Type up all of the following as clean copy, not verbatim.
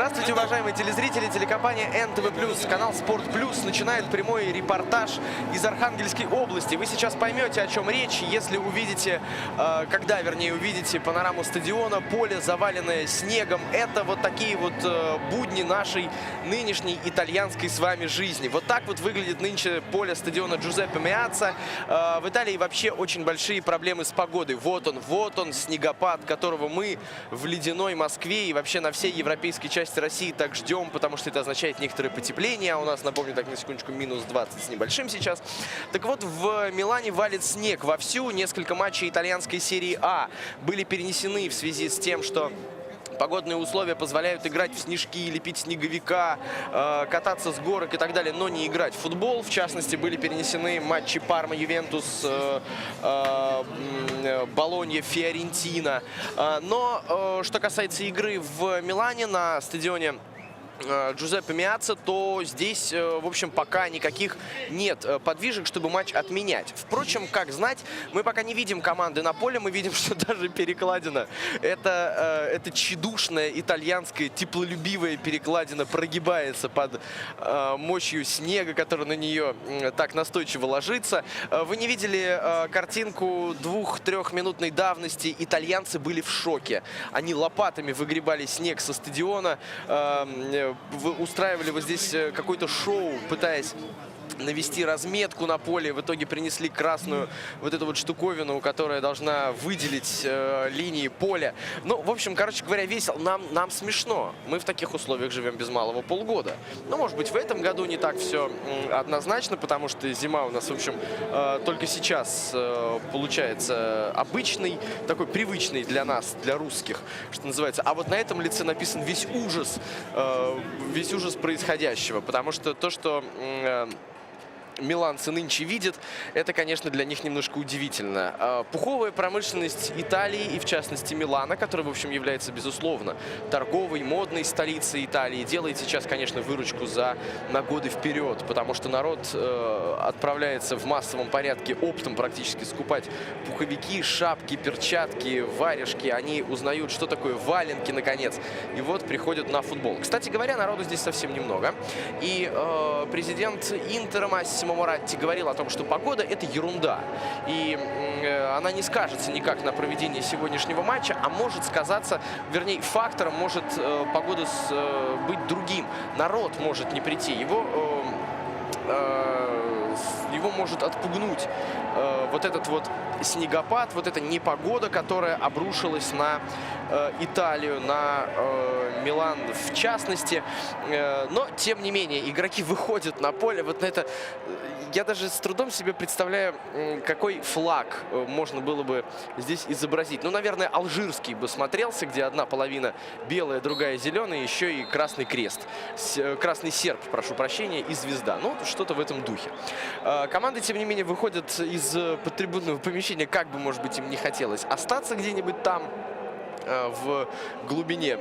Здравствуйте, уважаемые телезрители. Телекомпания НТВ+, канал Спорт Плюс начинает прямой репортаж из Архангельской области. Вы сейчас поймете, о чем речь, если увидите, когда увидите панораму стадиона, поле, заваленное снегом. Это вот такие вот будни нашей нынешней итальянской с вами жизни. Вот так вот выглядит нынче поле стадиона Джузеппе Меацца. В Италии вообще очень большие проблемы с погодой. Вот он, снегопад, которого мы в ледяной Москве и вообще на всей европейской части России так ждем, потому что это означает некоторое потепление. А у нас, напомню, так на секундочку, минус 20 с небольшим сейчас. Так вот, в Милане валит снег вовсю. Несколько матчей итальянской серии А были перенесены в связи с тем, что погодные условия позволяют играть в снежки, лепить снеговика, кататься с горок и так далее, но не играть в футбол. В частности, были перенесены матчи Парма, Ювентус, Болонья, Фиорентина. Но что касается игры в Милане на стадионе Джузеппе Меацца, то здесь, в общем, пока никаких нет подвижек, чтобы матч отменять. Впрочем, как знать, мы пока не видим команды на поле, мы видим, что даже перекладина, это тщедушная итальянская теплолюбивая перекладина прогибается под мощью снега, который на нее так настойчиво ложится. Вы не видели картинку 2-3-минутной давности? Итальянцы были в шоке. Они лопатами выгребали снег со стадиона, устраивали вот здесь какое-то шоу, пытаясь навести разметку на поле. В итоге принесли красную вот эту вот штуковину, которая должна выделить линии поля. Ну, в общем, короче говоря, весело. Нам смешно. Мы в таких условиях живем без малого полгода. Ну, может быть, в этом году не так все однозначно, потому что зима у нас, в общем, только сейчас получается обычный, такой привычный для нас, для русских, что называется. А вот на этом лице написан весь ужас происходящего, потому что то, что миланцы нынче видят, это, конечно, для них немножко удивительно. Пуховая промышленность Италии и, в частности, Милана, которая, в общем, является, безусловно, торговой, модной столицей Италии, делает сейчас, конечно, выручку на годы вперед, потому что народ отправляется в массовом порядке оптом практически скупать пуховики, шапки, перчатки, варежки. Они узнают, что такое валенки, наконец, и вот приходят на футбол. Кстати говоря, народу здесь совсем немного. И президент Интера Массимо Моратти говорил о том, что погода — это ерунда. И она не скажется никак на проведении сегодняшнего матча, а может сказаться, вернее, фактором может погода быть другим. Народ может не прийти. Его может отпугнуть вот этот вот снегопад, вот эта непогода, которая обрушилась на Италию, на Милан в частности. Но, тем не менее, игроки выходят на поле. Вот на это я даже с трудом себе представляю, какой флаг можно было бы здесь изобразить. Ну, наверное, алжирский бы смотрелся, где одна половина белая, другая зеленая, еще и красный крест. Красный серп, прошу прощения, и звезда. Ну, что-то в этом духе. Команды, тем не менее, выходят из подтрибунного помещения, как бы, может быть, им не хотелось остаться где-нибудь там, в глубине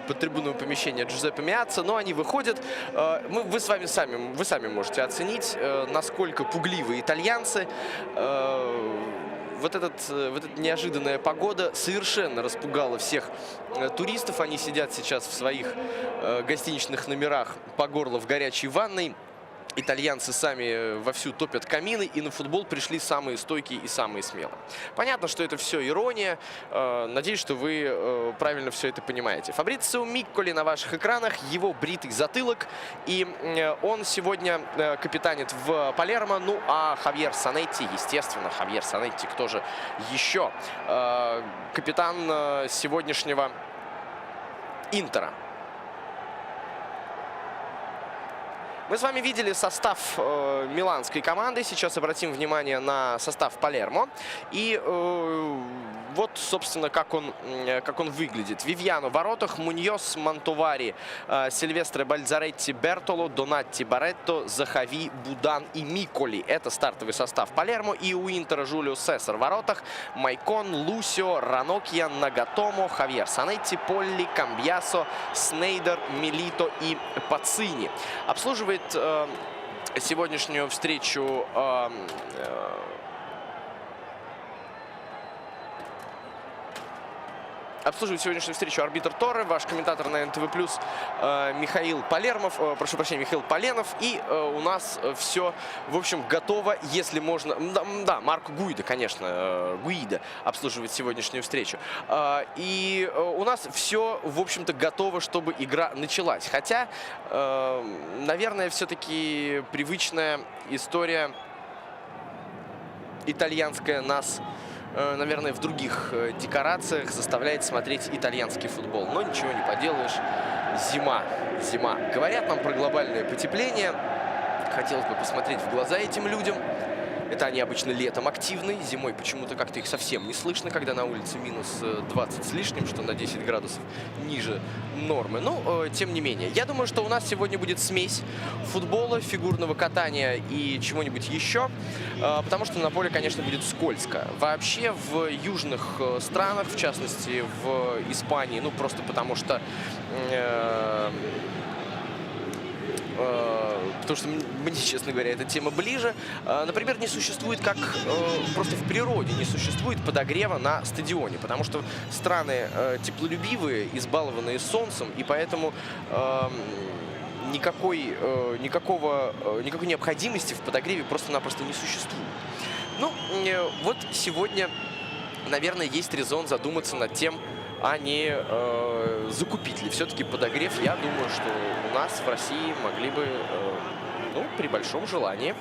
подтрибунного помещения Джузеппе Меацца, но они выходят. Вы сами можете оценить, насколько пугливы итальянцы. Вот эта неожиданная погода совершенно распугала всех туристов. Они сидят сейчас в своих гостиничных номерах по горло в горячей ванной. Итальянцы сами вовсю топят камины, и на футбол пришли самые стойкие и самые смелые. Понятно, что это все ирония. Надеюсь, что вы правильно все это понимаете. Фабрицио Микколи на ваших экранах, его бритый затылок. И он сегодня капитанит в Палермо. Ну, а Хавьер Санетти, естественно, Хавьер Санетти, кто же еще? Капитан сегодняшнего Интера. Мы с вами видели состав миланской команды. Сейчас обратим внимание на состав Палермо. И вот, собственно, как он выглядит. Вивьяно в воротах, Муньос, Мантовари, Сильвестре Бальзаретти, Бертоло, Донатти, Баретто, Захави, Будан и Миколи. Это стартовый состав Палермо. И у Интера Жулио Сесар в воротах, Майкон, Лусио, Ранокьян, Нагатомо, Хавьер Санетти, Полли, Камбьясо, Снейдер, Милито и Пацини. Обслуживает сегодняшнюю встречу Обслуживает сегодняшнюю встречу арбитр Торре, ваш комментатор на НТВ+, Михаил Полермов, прошу прощения, Михаил Поленов. И у нас все, в общем, готово, если можно. Да, Марко Гуида, конечно, Гуида обслуживает сегодняшнюю встречу. И у нас все, в общем-то, готово, чтобы игра началась. Хотя, наверное, все-таки привычная история итальянская нас, наверное, в других декорациях заставляет смотреть итальянский футбол. Но ничего не поделаешь. Зима. Зима. Говорят нам про глобальное потепление. Хотелось бы посмотреть в глаза этим людям. Это они обычно летом активны. Зимой почему-то как-то их совсем не слышно, когда на улице минус 20 с лишним, что на 10 градусов ниже нормы. Но, тем не менее, я думаю, что у нас сегодня будет смесь футбола, фигурного катания и чего-нибудь еще. Потому что на поле, конечно, будет скользко. Вообще в южных странах, в частности в Испании, ну просто потому что... потому что мне, честно говоря, эта тема ближе. Например, не существует, как просто в природе, не существует подогрева на стадионе, потому что страны теплолюбивые, избалованные солнцем, и поэтому никакой необходимости в подогреве просто-напросто не существует. Ну, вот сегодня, наверное, есть резон задуматься над тем, а не закупить ли все-таки подогрев. Я думаю, что у нас в России могли бы, ну, при большом желании,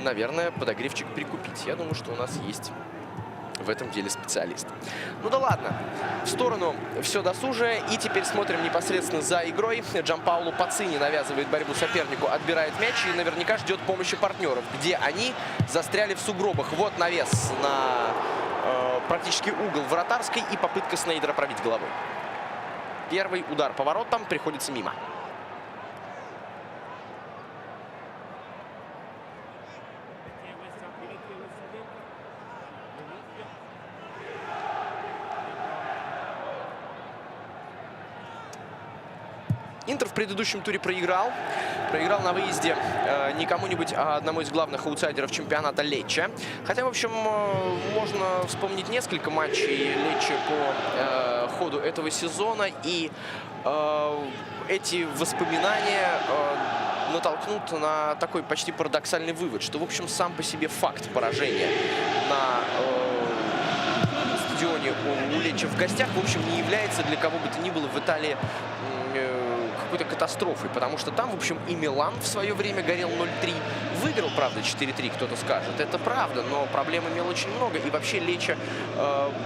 наверное, подогревчик прикупить. Я думаю, что у нас есть в этом деле специалист. Ну да ладно, в сторону все досужее. И теперь смотрим непосредственно за игрой. Джанпаоло Пацини навязывает борьбу сопернику, отбирает мяч и наверняка ждет помощи партнеров, где они застряли в сугробах. Вот навес на... практически угол вратарской и попытка Снейдера пробить головой. Первый удар по воротам приходится мимо. Интер в предыдущем туре проиграл. Проиграл на выезде не кому-нибудь, а одному из главных аутсайдеров чемпионата Лечче. Хотя, в общем, можно вспомнить несколько матчей Лечче по ходу этого сезона. И эти воспоминания натолкнут на такой почти парадоксальный вывод, что, в общем, сам по себе факт поражения на стадионе у Лечче в гостях, в общем, не является для кого бы то ни было в Италии какой-то катастрофой, потому что там, в общем, и Милан в свое время горел 0-3. Выиграл, правда, 4-3, кто-то скажет. Это правда, но проблем имел очень много. И вообще Лечче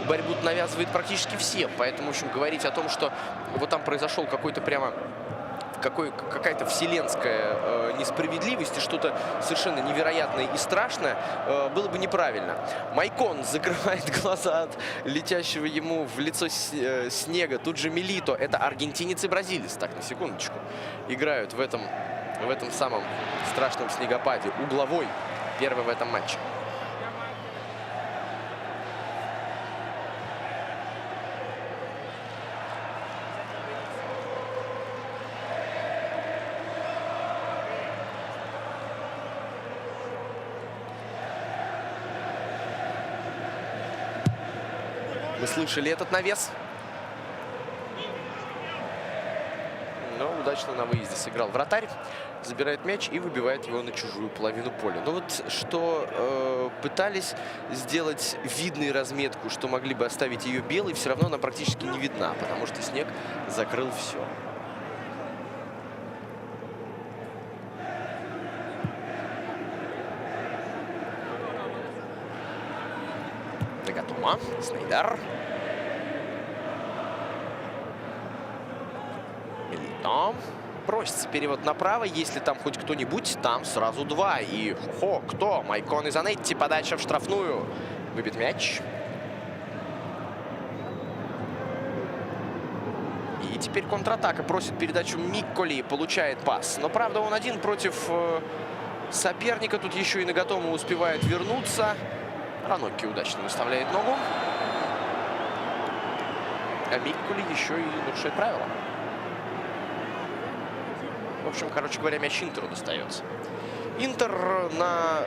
борьбу навязывает практически все. Поэтому, в общем, говорить о том, что вот там произошел какой-то прямо... какая-то вселенская несправедливость и что-то совершенно невероятное и страшное, было бы неправильно. Майкон закрывает глаза от летящего ему в лицо снега. Тут же Милито. Это аргентинец и бразилец. Так, на секундочку. Играют в этом самом страшном снегопаде. Угловой. Первый в этом матче. Мы слышали этот навес. Но удачно на выезде сыграл вратарь. Забирает мяч и выбивает его на чужую половину поля. Но вот что пытались сделать видной разметку, что могли бы оставить ее белой, все равно она практически не видна, потому что снег закрыл все. Нагатума. Снейдер. Милито. Просится перевод направо. Если там хоть кто-нибудь, там сразу два. И кто? Майкон и Занетти. Подача в штрафную. Выбит мяч. И теперь контратака. Просит передачу Микколи. Получает пас. Но, правда, он один против соперника. Тут еще и Нагатума успевает вернуться. Ранокки удачно выставляет ногу. А Микколи еще и нарушает правила. В общем, короче говоря, мяч Интеру достается. Интер на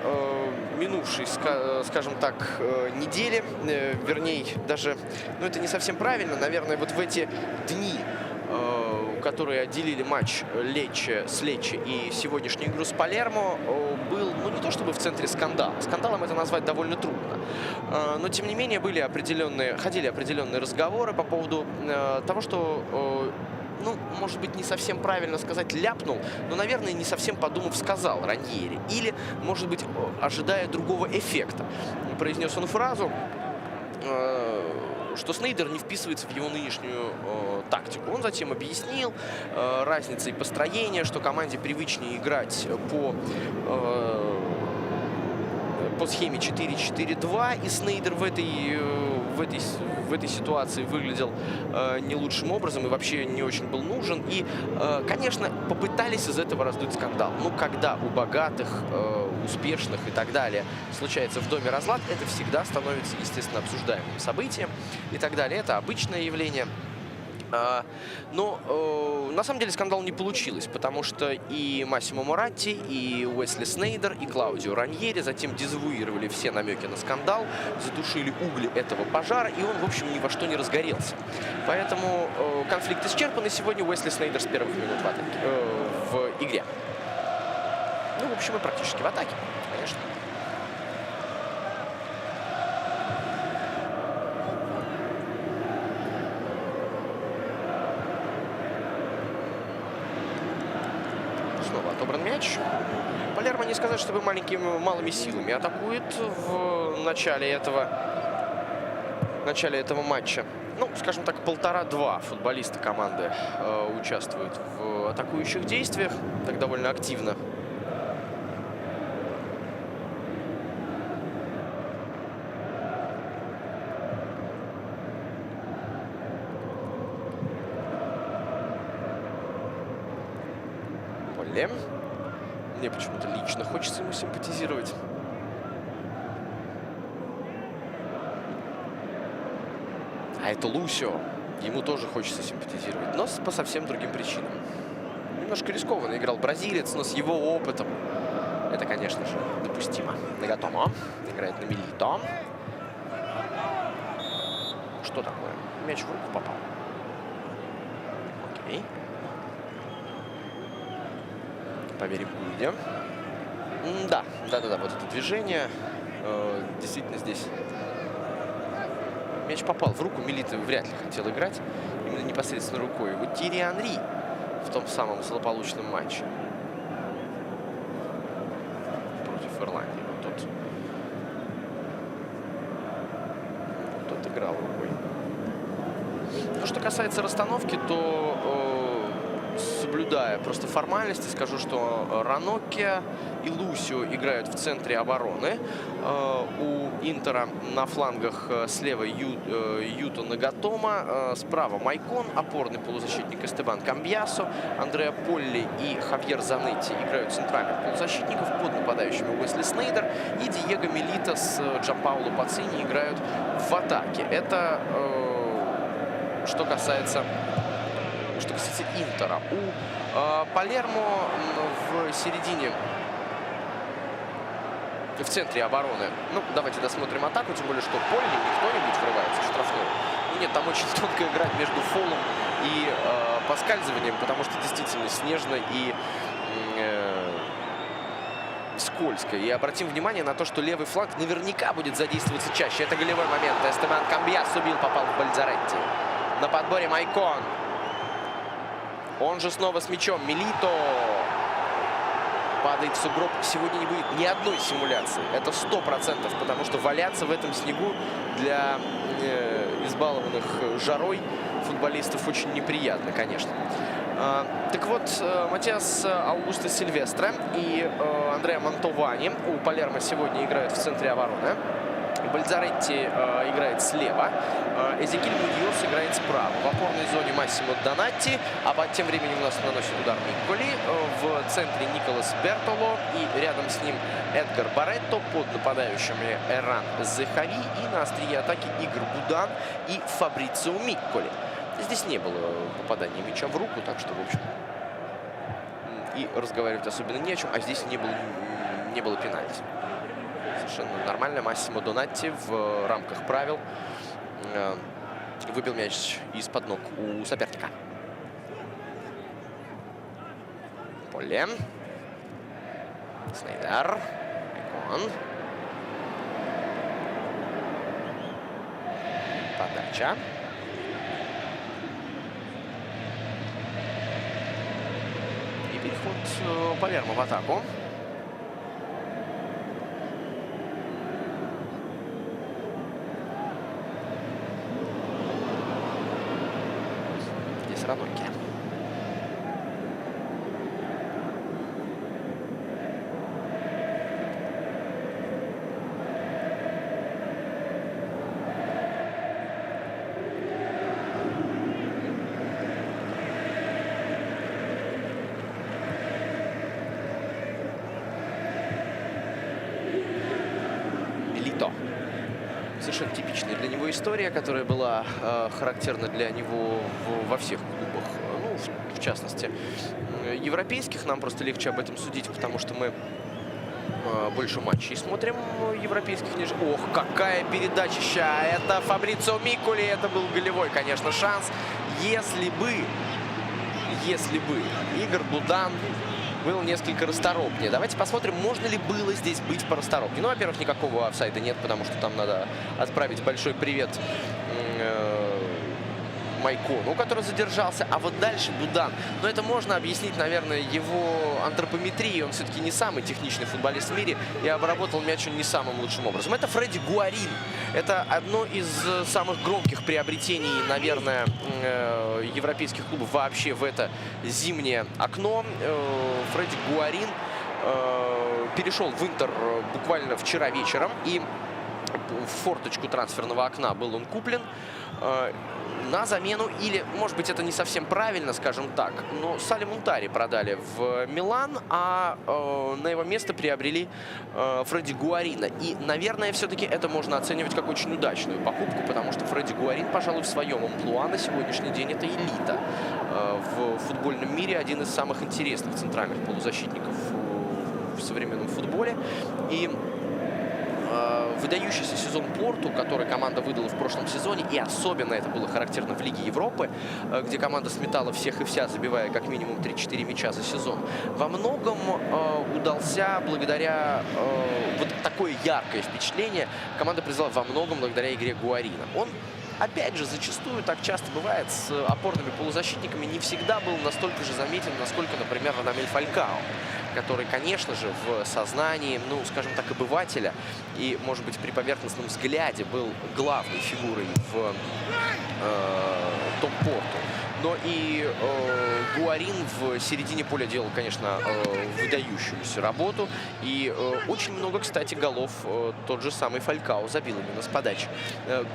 минувшей, скажем так, неделе, вернее, даже, ну это не совсем правильно, наверное, вот в эти дни, которые отделили матч Лечче с Лечче и сегодняшнюю игру с Палермо, был, ну не то чтобы в центре скандала. Скандалом это назвать довольно трудно. Но, тем не менее, ходили определенные разговоры по поводу того, что... ну, может быть, не совсем правильно сказать «ляпнул», но, наверное, не совсем подумав, сказал Раньери. Или, может быть, ожидая другого эффекта. Произнес он фразу, что Снейдер не вписывается в его нынешнюю тактику. Он затем объяснил разницей построения, что команде привычнее играть по схеме 4-4-2, и Снейдер в этой ситуации выглядел не лучшим образом и вообще не очень был нужен. И, конечно, попытались из этого раздуть скандал. Но когда у богатых, успешных и так далее случается в доме разлад, это всегда становится, естественно, обсуждаемым событием и так далее. Это обычное явление. Но на самом деле скандал не получилось, потому что и Массимо Моратти, и Уэсли Снейдер, и Клаудио Раньери затем дезавуировали все намеки на скандал, задушили угли этого пожара, и он, в общем, ни во что не разгорелся. Поэтому конфликт исчерпан, и сегодня Уэсли Снейдер с первых минут в игре. Ну, в общем, и практически в атаке, конечно. Отобран мяч. Палермо, не сказать, чтобы малыми силами атакует в начале этого матча. Ну, скажем так, 1,5-2 футболиста команды участвуют в атакующих действиях. Так довольно активно. Мне почему-то лично хочется ему симпатизировать. А это Лусио. Ему тоже хочется симпатизировать, но по совсем другим причинам. Немножко рискованно играл бразилец, но с его опытом это, конечно же, допустимо. Нагатомо играет на Милито. Что такое? Мяч в руку попал. Окей. По берегу идем. Да, вот это движение. Действительно здесь мяч попал в руку. Милито вряд ли хотел играть именно непосредственно рукой. Вот Тьерри Анри в том самом злополучном матче против Ирландии. Вот тот играл рукой. Ну, что касается расстановки, то соблюдая просто формальности, скажу, что Ранокки и Лусио играют в центре обороны. У Интера на флангах слева Юто Нагатомо, справа Майкон, опорный полузащитник Эстебан Камбьясо, Андреа Полли и Хавьер Занетти играют центральных полузащитников, под нападающими Уэсли Снейдер и Диего Милито с Джанпаоло Пацини играют в атаке. Это что касается Интера. У Палермо в середине, в центре обороны. Ну, давайте досмотрим атаку, тем более, что Полли не кто-нибудь врывается в штрафную. Нет, там очень тонкая игра между фолом и поскальзыванием, потому что действительно снежно и скользко. И обратим внимание на то, что левый фланг наверняка будет задействоваться чаще. Это голевой момент. Эстебан Камбьясо попал в Бальзаретти. На подборе Майкон. Он же снова с мячом. Милито падает в сугроб. Сегодня не будет ни одной симуляции. Это 100%, потому что валяться в этом снегу для избалованных жарой футболистов очень неприятно, конечно. Так вот, Матиас Аугусто Сильвестре и Андреа Мантовани у Палермо сегодня играют в центре обороны. Бальзаретти играет слева, Эзекиль Муньос играет справа. В опорной зоне Массимо Донатти, а тем временем у нас наносит удар Микколи. В центре Николас Бертоло и рядом с ним Эдгар Баретто, под нападающими Эран Зехави и на острие атаки Игорь Будан и Фабрицио Микколи. Здесь не было попадания мяча в руку, так что, в общем, и разговаривать особенно не о чем, а здесь не было пенальти. Совершенно нормально. Массимо Донатти в рамках правил выбил мяч из-под ног у соперника. Поле. Снейдер. Икон. Подача. И переход Палермо в атаку. Здесь Ранойки. Совершенно типичная для него история, которая была характерна для него во всех клубах. Ну, в частности, европейских. Нам просто легче об этом судить, потому что мы больше матчей смотрим европейских. Ох, какая передачища! Это Фабрицио Микколи. Это был голевой, конечно, шанс. Если бы Игорь Будан был несколько расторопнее. Давайте посмотрим, можно ли было здесь быть порасторопнее. Ну, во-первых, никакого офсайда нет, потому что там надо отправить большой привет Майкону, который задержался. А вот дальше Будан. Но это можно объяснить, наверное, его антропометрией. Он все-таки не самый техничный футболист в мире и обработал мяч он не самым лучшим образом. Это Фредди Гуарин. Это одно из самых громких приобретений, наверное, европейских клубов вообще в это зимнее окно. Фредди Гуарин перешел в Интер буквально вчера вечером. И в форточку трансферного окна был он куплен на замену, или, может быть, это не совсем правильно, скажем так, но Салли Мунтари продали в Милан, а на его место приобрели Фредди Гуарина. И, наверное, все-таки это можно оценивать как очень удачную покупку, потому что Фредди Гуарин, пожалуй, в своем амплуа на сегодняшний день это элита. В футбольном мире один из самых интересных центральных полузащитников в современном футболе. И выдающийся сезон Порту, который команда выдала в прошлом сезоне, и особенно это было характерно в Лиге Европы, где команда сметала всех и вся, забивая как минимум 3-4 мяча за сезон, во многом удался благодаря вот такое яркое впечатление. Команда произвела во многом благодаря игре Гуарина. Он, опять же, зачастую, так часто бывает, с опорными полузащитниками не всегда был настолько же заметен, насколько, например, Радамель Фалькао, который, конечно же, в сознании, ну, скажем так, обывателя и, может быть, при поверхностном взгляде был главной фигурой в топ-порту. Но и Гуарин в середине поля делал, конечно, выдающуюся работу. И очень много, кстати, голов тот же самый Фалькао забил именно с подачи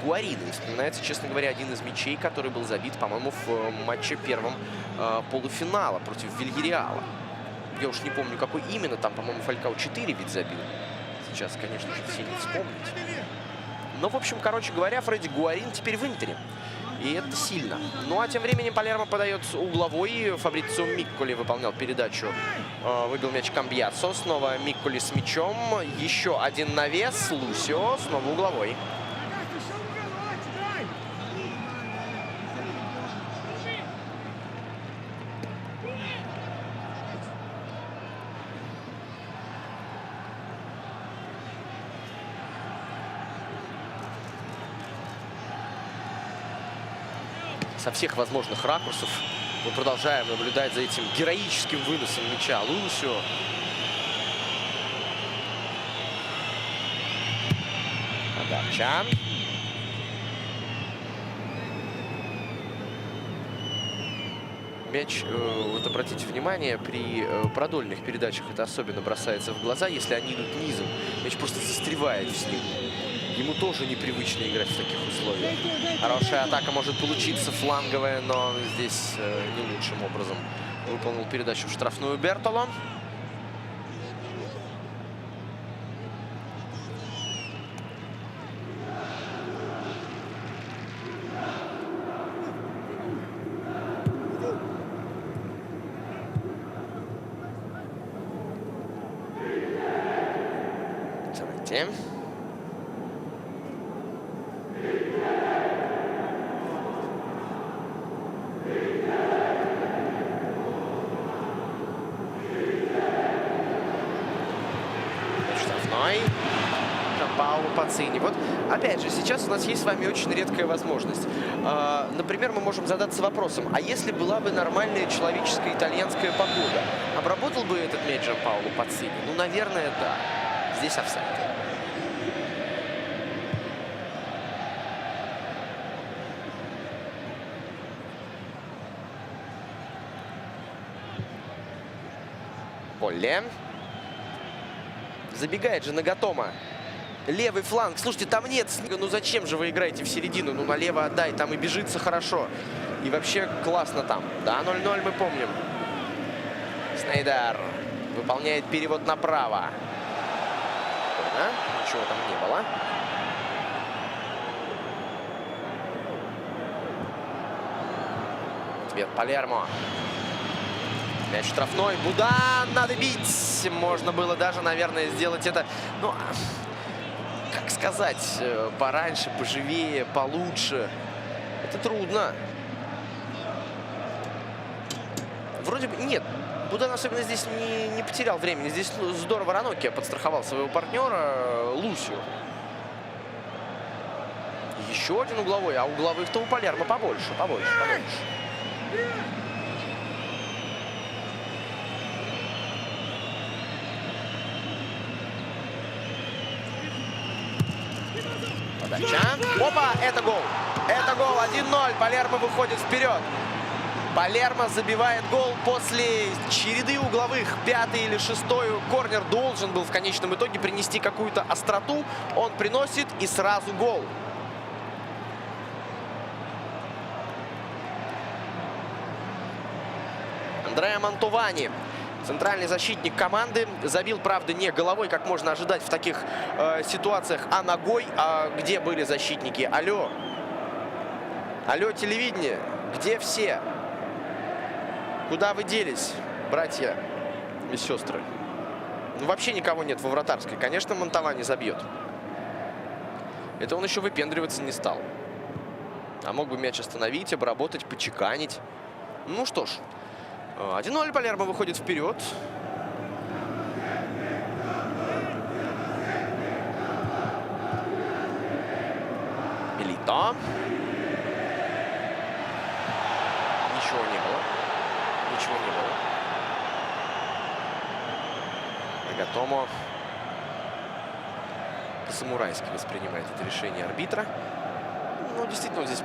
Гуарина. И вспоминается, честно говоря, один из мячей, который был забит, по-моему, в матче первом полуфинала против Вильяреала. Я уж не помню, какой именно. Там, по-моему, Фалькао 4 ведь забил. Сейчас, конечно же, все не вспомнить. Но, в общем, короче говоря, Фредди Гуарин теперь в Интере. И это сильно. Ну, а тем временем Палермо подает угловой. Фабрицио Микколи выполнял передачу. Выбил мяч Камбьяццо. Снова Микколи с мячом. Еще один навес. Лусио. Снова угловой. Со всех возможных ракурсов мы продолжаем наблюдать за этим героическим выносом мяча Лусио. Подача. Мяч, вот обратите внимание, при продольных передачах это особенно бросается в глаза. Если они идут низом, мяч просто застревает в снегу. Ему тоже непривычно играть в таких условиях. Хорошая атака может получиться, фланговая, но здесь не лучшим образом выполнил передачу в штрафную Бертоло. пенальти. Штрафной. Пауло Пацини. Вот, опять же, сейчас у нас есть с вами очень редкая возможность. Например, мы можем задаться вопросом, а если была бы нормальная человеческая итальянская погода, обработал бы этот мяч Пауло Пацини? Ну, наверное, да. Здесь офсайд. Поле. Забегает же Нагатома. Левый фланг. Слушайте, там нет снега. Ну зачем же вы играете в середину? Ну налево отдай, там и бежится хорошо. И вообще классно там. Да, 0-0 мы помним. Снейдер выполняет перевод направо. Ничего там не было. Ответ Палермо. Мяч штрафной. Будан. Надо бить. Можно было даже, наверное, сделать это. Ну, как сказать, пораньше, поживее, получше. Это трудно. Вроде бы нет. Будан особенно здесь не потерял времени. Здесь здорово Ранокия подстраховал своего партнера Лусию. Еще один угловой. А угловых-то у Палермо побольше. Подача. Опа, это гол. Это гол. 1-0. Палермо выходит вперед. Палермо забивает гол после череды угловых. Пятый или шестой корнер должен был в конечном итоге принести какую-то остроту. Он приносит и сразу гол. Андреа Мантовани, центральный защитник команды, забил, правда, не головой, как можно ожидать в таких ситуациях, а ногой. А где были защитники? Алло. Алло, телевидение. Где все? Куда вы делись, братья и сестры? Ну, вообще никого нет во вратарской. Конечно, Мантовани забьет. Это он еще выпендриваться не стал. А мог бы мяч остановить, обработать, почеканить. Ну что ж. 1-0. Палермо выходит вперед. Милито. Ничего не было. Ничего не было. Нагатомо по-самурайски воспринимает это решение арбитра. Ну, действительно, он здесь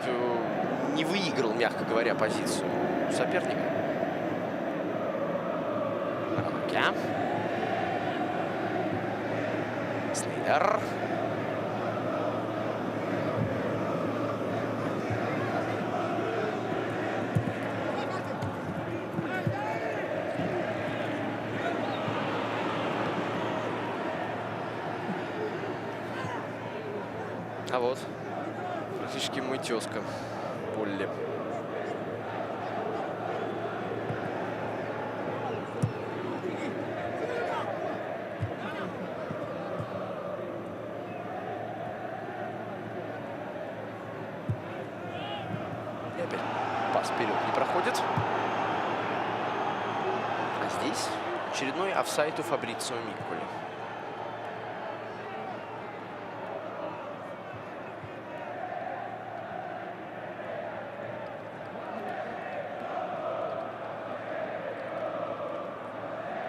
не выиграл, мягко говоря, позицию соперника. Снейдер. А вот практически мой тезка Полли. И опять пас вперед не проходит. А здесь очередной офсайд у Фабрицио Микколи.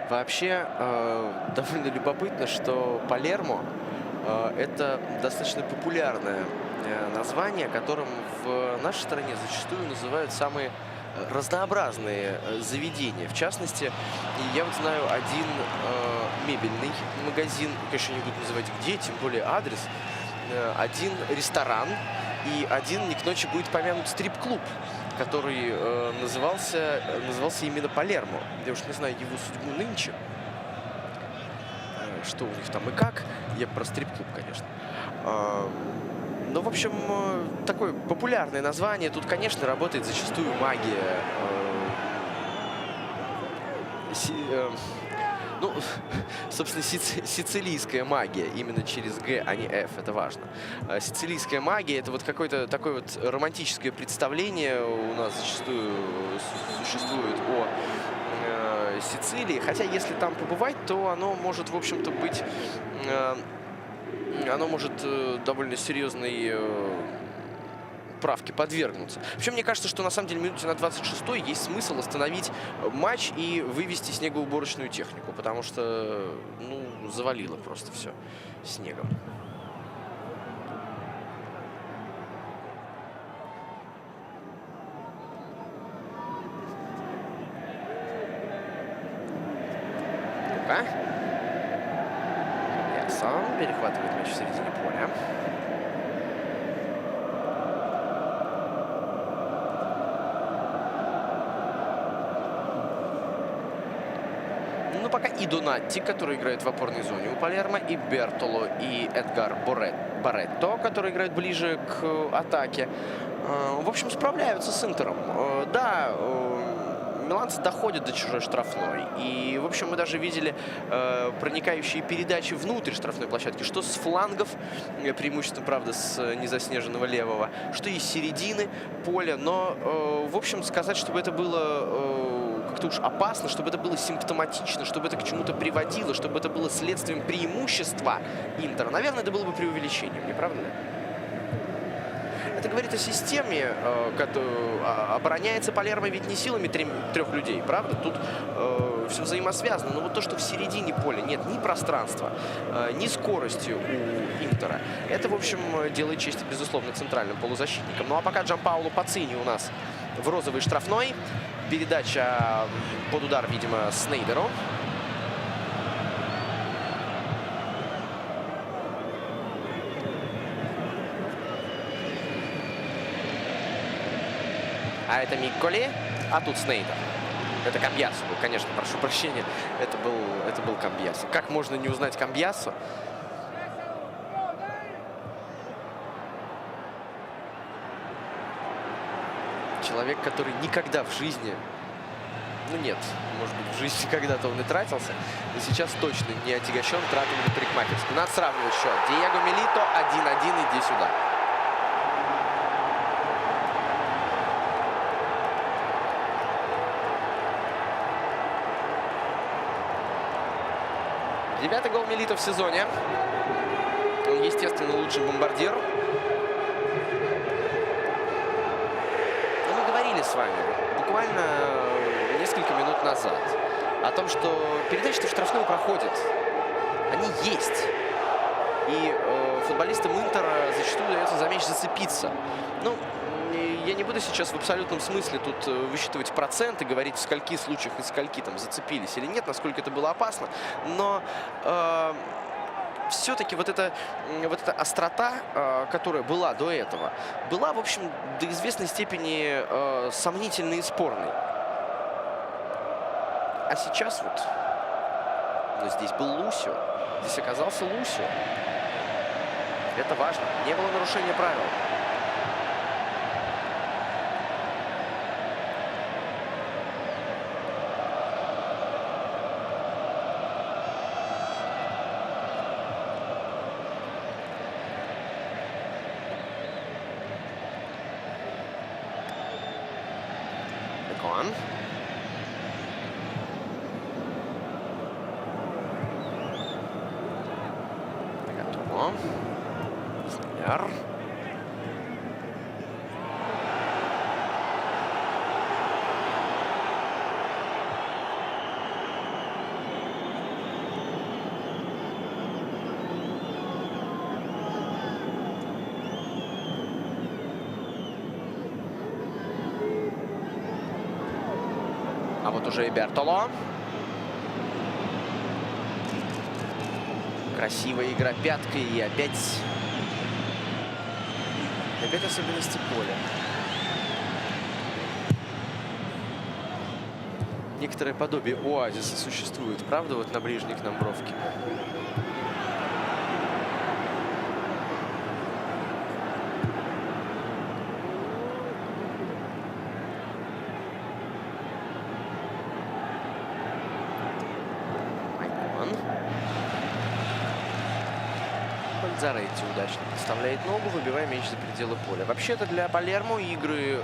Вообще, довольно любопытно, что Палермо это достаточно популярное название, которым в нашей стране зачастую называют самые разнообразные заведения. В частности, я вот знаю один мебельный магазин, конечно, не буду называть где, тем более адрес, один ресторан и один, не к ночи, будет помянут стрип-клуб, который назывался именно Палермо. Я уж не знаю его судьбу нынче, что у них там и как. Я про стрип-клуб, конечно. Но, в общем, такое популярное название. Тут, конечно, работает зачастую магия Ну, собственно, сицилийская магия. Именно через Г, а не F. Это важно. Сицилийская магия — это вот какое-то такое вот романтическое представление у нас зачастую существует о Сицилии. Хотя, если там побывать, то оно может, в общем-то, быть... Оно может довольно серьезной правки подвергнуться. Вообще, мне кажется, что на самом деле минуте на 26-й есть смысл остановить матч и вывести снегоуборочную технику, потому что, ну, завалило просто все снегом. Ну-ка. Ясон перехватывает мяч в середине поля. Ну, пока и Донатти, который играет в опорной зоне у Палермо, и Бертоло, и Эдгар Баретто, который играет ближе к атаке. В общем, справляются с Интером. Да, миланцы доходят до чужой штрафной. И, в общем, мы даже видели проникающие передачи внутрь штрафной площадки, что с флангов, преимущественно, правда, с незаснеженного левого, что и с середины поля. Но, в общем, сказать, чтобы это было как-то уж опасно, чтобы это было симптоматично, чтобы это к чему-то приводило, чтобы это было следствием преимущества Интера, наверное, это было бы преувеличением, не правда ли? Это говорит о системе, обороняется Палермо ведь не силами трех людей, правда? Тут все взаимосвязано. Но вот то, что в середине поля нет ни пространства, ни скорости у Интера, это, в общем, делает честь, безусловно, центральным полузащитникам. Ну а пока Джанпаоло Пацини у нас в розовой штрафной. Передача под удар, видимо, Снейдеру. А это Микколи, а тут Снейдер. Это Камбьясо был, конечно, прошу прощения. Это был Камбьясо. Как можно не узнать Камбьясо? Человек, который никогда в жизни, ну нет, может быть, в жизни когда-то он и тратился, но сейчас точно не отягощен тратами на парикмахерскую. Надо сравнивать счет. Диего Милито 1-1, иди сюда. Девятый гол Милито в сезоне. Он, естественно, лучший бомбардир. С вами буквально несколько минут назад о том, что передачи-то в штрафную проходят. Они есть. И футболистам Интера зачастую удается за мяч зацепиться. Ну, я не буду сейчас в абсолютном смысле тут высчитывать проценты, говорить, в скольких случаях и скольки там зацепились или нет, насколько это было опасно. Но все-таки вот эта острота, которая была до этого, была, в общем, до известной степени сомнительной и спорной. А сейчас вот, но здесь был Лусио, здесь оказался Лусио. Это важно. Не было нарушения правил. Готово. Снейдер. А вот уже и Бертоло. Красивая игра пяткой и опять особенности поля. Некоторое подобие оазиса существует, правда, вот на ближней к нам бровке. Бальзаретти удачно подставляет ногу, выбивая мяч за пределы поля. Вообще-то для Палермо игры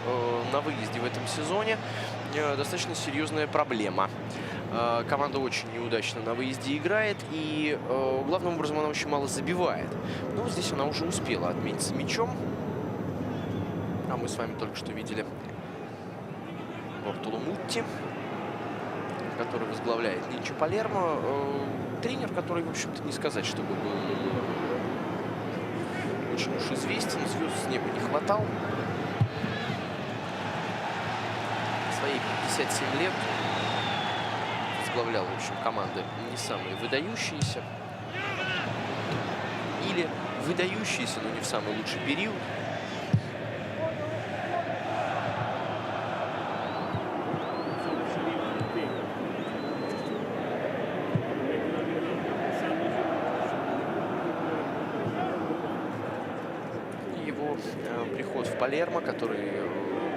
на выезде в этом сезоне достаточно серьезная проблема. Команда очень неудачно на выезде играет, и главным образом она очень мало забивает. Но здесь она уже успела отметиться мячом. А мы с вами только что видели Бартоло Мутти, который возглавляет нынче Палермо. Тренер, который, в общем-то, не сказать, чтобы был очень уж известен, звезд с неба не хватал. В свои 57 лет возглавлял, в общем, команды не самые выдающиеся. Или выдающиеся, но не в самый лучший период. Приход в Палермо, который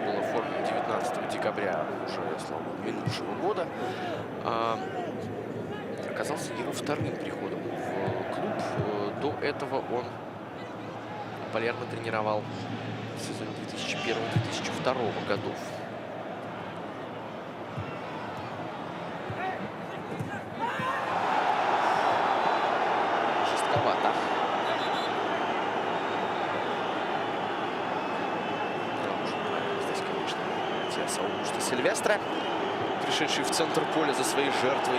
был оформлен 19 декабря уже, слава богу, минувшего года, оказался его вторым приходом в клуб. До этого он Палермо тренировал в сезоне 2001-2002 годов. Жестковато. Аугусто Сильвестре, пришедший в центр поля за своей жертвой.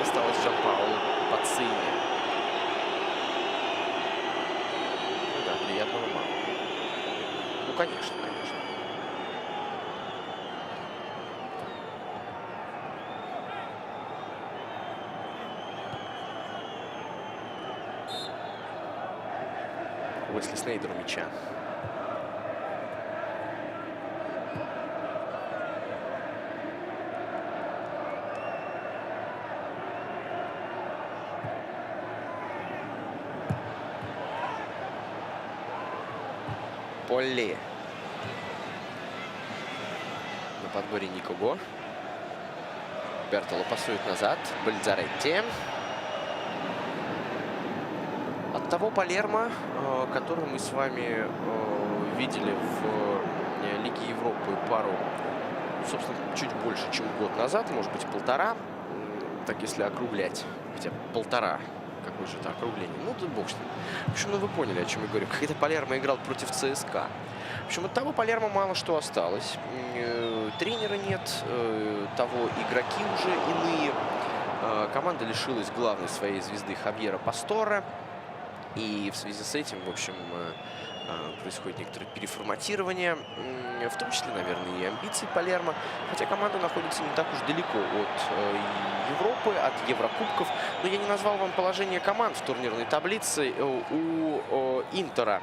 Осталось Джанпаоло Пацини. Ну да, приятного мало. Ну, конечно, конечно. Уэсли Снейдер у мяча. Полли. На подборе Никого. Бертоло пасует назад. Бальзаретти. От того Палермо, который мы с вами видели в Лиге Европы пару, собственно, чуть больше, чем год назад, может быть, полтора, так если округлять, хотя полтора. Какое же это округление? Ну, да бог с ним. В общем, ну вы поняли, о чем я говорю. Когда Палермо играл против ЦСКА. В общем, от того Палермо мало что осталось. Тренера нет, того игроки уже иные. Команда лишилась главной своей звезды Хавьера Пастора. И в связи с этим, в общем, происходит некоторое переформатирование. В том числе, наверное, и амбиций Палермо. Хотя команда находится не так уж далеко от Европы, от Еврокубков. Но я не назвал вам положение команд в турнирной таблице. У Интера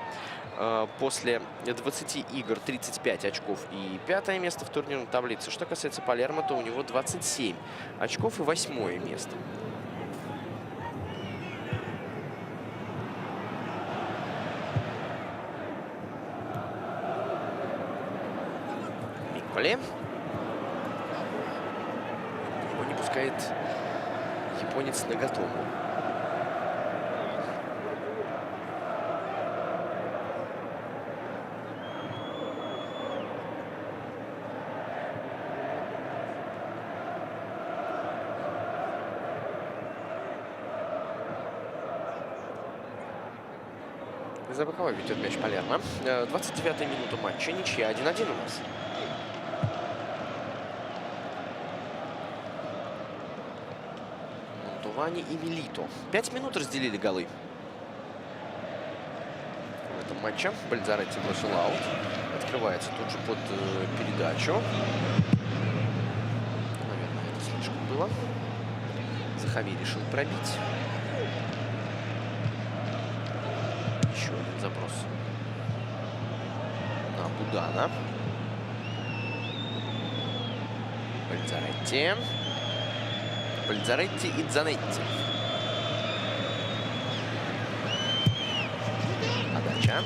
после 20 игр 35 очков и 5-е место в турнирной таблице. Что касается Палермо, то у него 27 очков и 8-е место. Миколи. Его не пускает японец Нагатому. За боковой ведет мяч Палермо. 29-я минута матча. Ничья 1-1 у нас. Монтувани и Милито. 5 минут разделили голы в этом матче. Бальзаретти бросил аут. Открывается тут же под передачу. Наверное, это слишком было. Захави решил пробить. Еще один заброс на Будана. Бальзаретти. Бальзаретти и Дзанетти. Подача.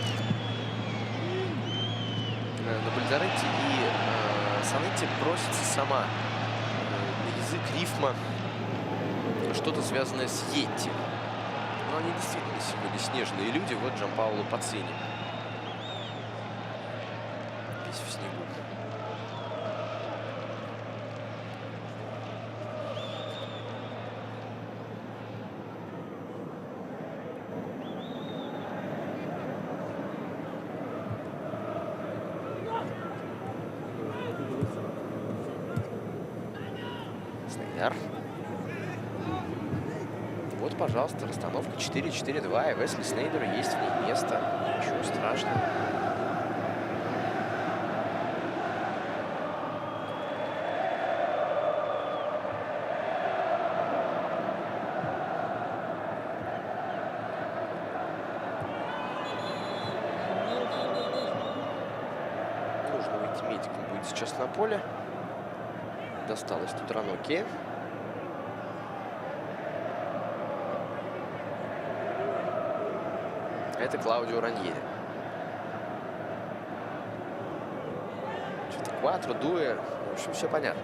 На Бальзаретти и Санетти просится сама на язык рифма что-то связанное с Йетти. Но они действительно сегодня снежные люди. Вот Джанпаоло Пацини. Весь в снегу. Снейдер. Вот, пожалуйста, расстановка 4-4-2. И Уэсли Снейдеру есть в ней место. Ничего страшного. Нужно выйти медиком будет сейчас на поле. Досталось тут Раноке. Это Клаудио Раньери. Что-то Кватро, Дуэ. В общем, все понятно.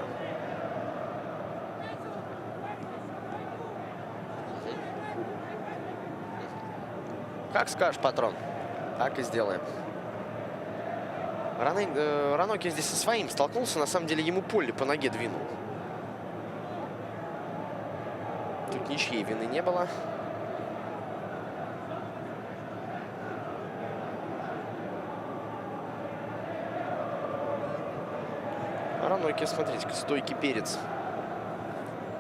Как скажешь, патрон. Так и сделаем. Раноке здесь со своим столкнулся. На самом деле ему поле по ноге двинул. Тут ничьей вины не было. Раноке, смотрите-ка, стойкий перец.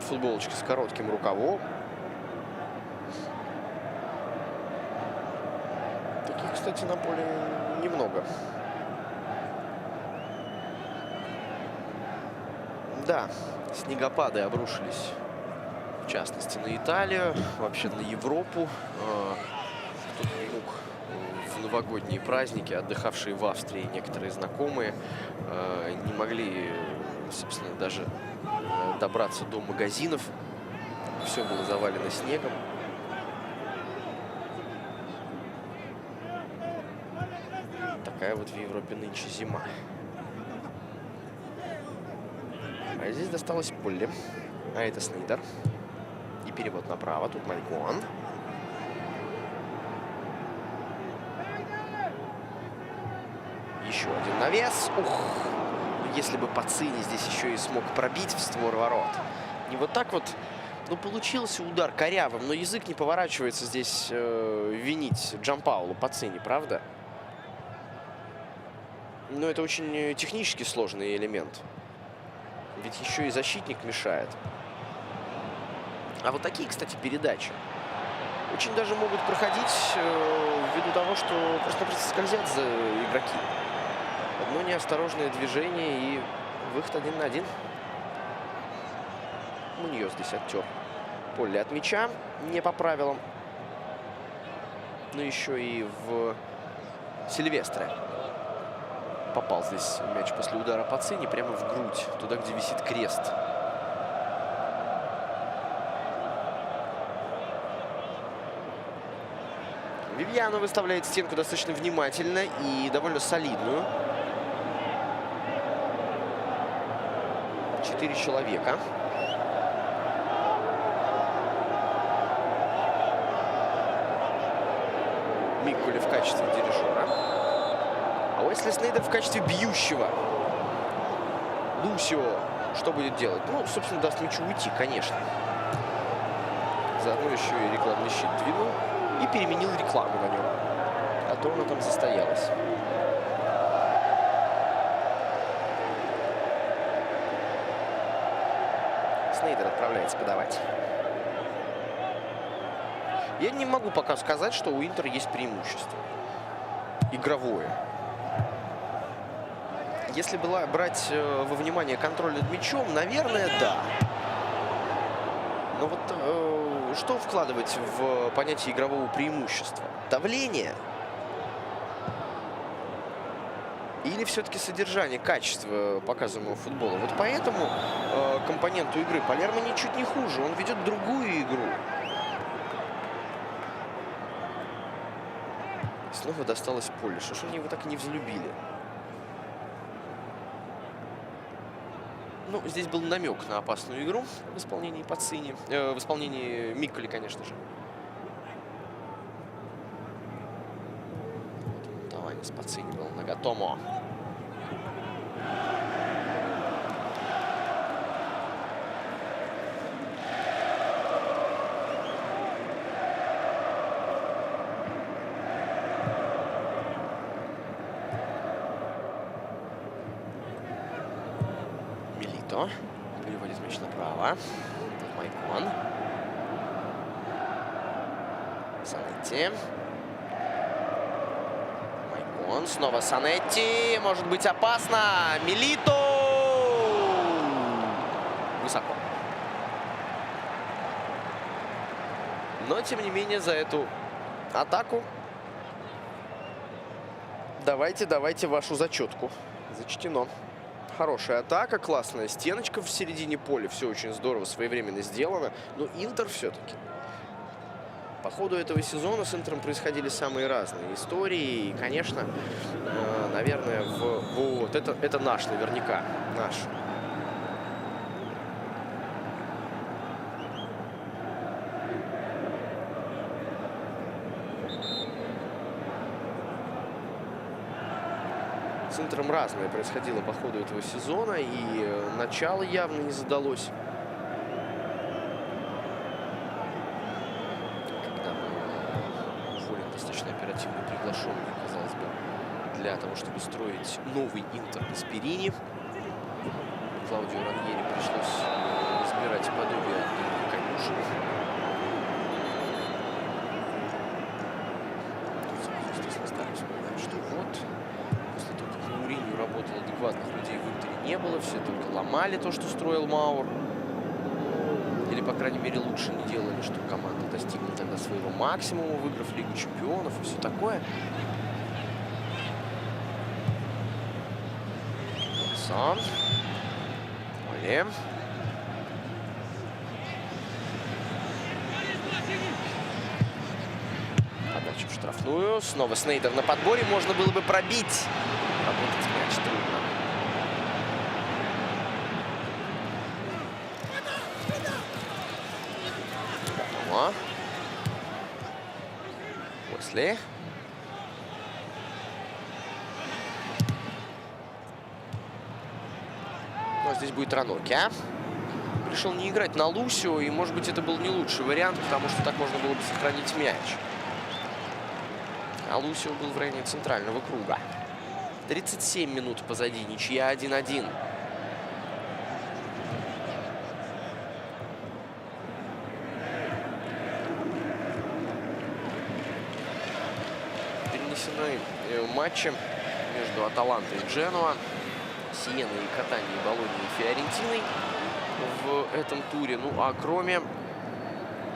Футболочка с коротким рукавом. Таких, кстати, на поле немного. Да, снегопады обрушились, в частности, на Италию, вообще на Европу. Кто-то мог в новогодние праздники, отдыхавшие в Австрии некоторые знакомые, не могли, собственно, даже добраться до магазинов. Все было завалено снегом. Такая вот в Европе нынче зима. А здесь досталось Полли. А это Снейдер. И перевод направо. Тут Малькон. Еще один навес. Ух! Если бы Пацини здесь еще и смог пробить в створ ворот. Не вот так вот. Ну, получился удар корявым. Но язык не поворачивается здесь винить Джанпаоло Пацини, правда? Но это очень технически сложный элемент. Ведь еще и защитник мешает. А вот такие, кстати, передачи очень даже могут проходить ввиду того, что просто скользят за игроки. Одно неосторожное движение и выход 1 на 1. Муньо здесь оттер поле от мяча. Не по правилам. Но еще и в Сильвестре. Попал здесь мяч после удара Пацини прямо в грудь, туда, где висит крест. Вивьяно выставляет стенку достаточно внимательно и довольно солидную. 4 человека. Микколи в качестве дирижера. А Уэсли Снейдер в качестве бьющего. Лусио что будет делать? Ну, собственно, даст мячу уйти, конечно. Заодно еще и рекламный щит двинул. И переменил рекламу на нем. А то она там застоялась. Снейдер отправляется подавать. Я не могу пока сказать, что у Интера есть преимущество. Игровое. Если брать во внимание контроль над мячом, наверное, да. Но вот что вкладывать в понятие игрового преимущества? Давление? Или все-таки содержание, качество показываемого футбола? Вот по этому компоненту игры Палермо ничуть не хуже. Он ведет другую игру. Снова досталось поле. Что ж они его так и не взлюбили? Ну, здесь был намек на опасную игру в исполнении Пацини. В исполнении Микколи, конечно же. нас подценивал Нагатомо. Милито переводит мяч направо. Майкон. Санетти. Майкон. Снова Санетти. Может быть опасно. Милито. Высоко. Но, тем не менее, за эту атаку давайте вашу зачетку. Зачтено. Хорошая атака, классная стеночка в середине поля. Все очень здорово, своевременно сделано. Но Интер все-таки. По ходу этого сезона с Интером происходили самые разные истории. И, конечно, наверное, вот это наш наверняка. Наш. С Интером разное происходило по ходу этого сезона, и начало явно не задалось. Когда Фурин достаточно оперативно приглашенный, казалось бы, для того, чтобы строить новый Интер Гасперини. Клаудио Раньери пришлось разбирать подобие конюшен. Естественно, стали вспоминать, что вот... Работал адекватных людей в Интере не было. Все только ломали то, что строил Маур. Или, по крайней мере, лучше не делали, что команда достигнет тогда своего максимума, выиграв Лигу Чемпионов и все такое. Сон. Оли. Подача в штрафную. Снова Снейдер на подборе. Можно было бы пробить. Работать мяч трудно. Готово. После. Но здесь будет Раноки. Решил не играть на Лусио, и, может быть, это был не лучший вариант, потому что так можно было бы сохранить мяч. А Лусио был в районе центрального круга. 37 минут позади, ничья 1-1. Перенесены матчи между Аталантой и Дженуа, Сиеной и Катанией, Болоньей и Фиорентиной в этом туре. Ну а кроме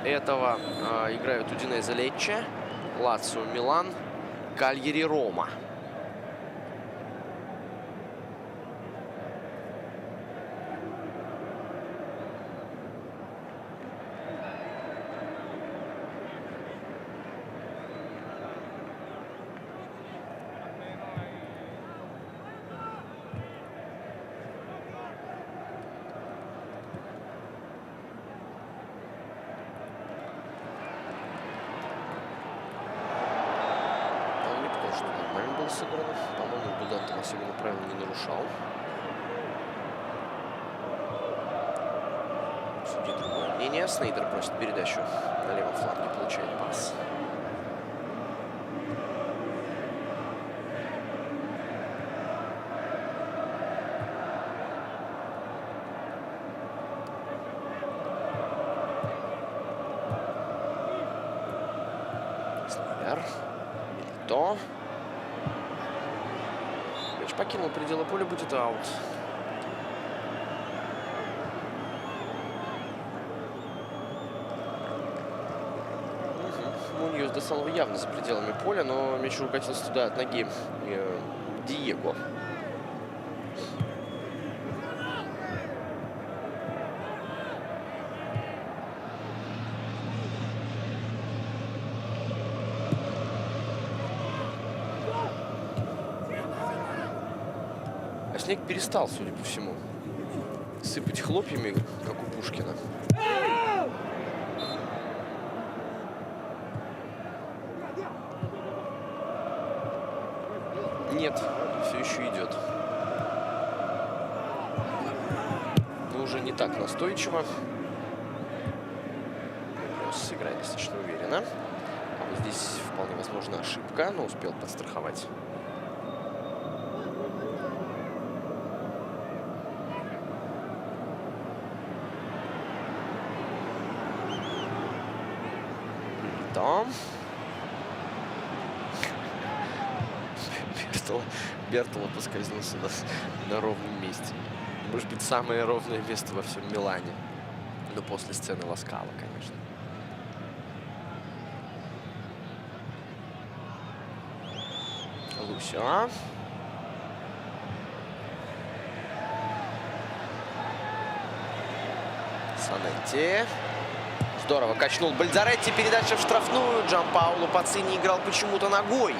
этого играют Удинезе Лечче, Лацио Милан, Кальяри Рома. Нормально было сыграно. По-моему, Будан там особенно правила не нарушал. Судьи другое мнение. Снейдер просит передачу на левом фланге, получает пас. Снейдер. Милито. Мяч покинул пределы поля, будет аут. Муньос достал его явно за пределами поля, но мяч укатился туда от ноги Диего. А снег перестал, судя по всему, сыпать хлопьями, как у Пушкина. нет, все еще идет. Но уже не так настойчиво. Сыграет достаточно уверенно. А вот здесь вполне возможно ошибка, но успел подстраховать. Там. Бертола поскользнулся на ровном месте. Может быть, самое ровное место во всем Милане. Но после сцены Ласкала, конечно. Лусио. Санетти. Здорово качнул Бальзаретти. Передача в штрафную. Джанпаоло Пацини играл почему-то ногой.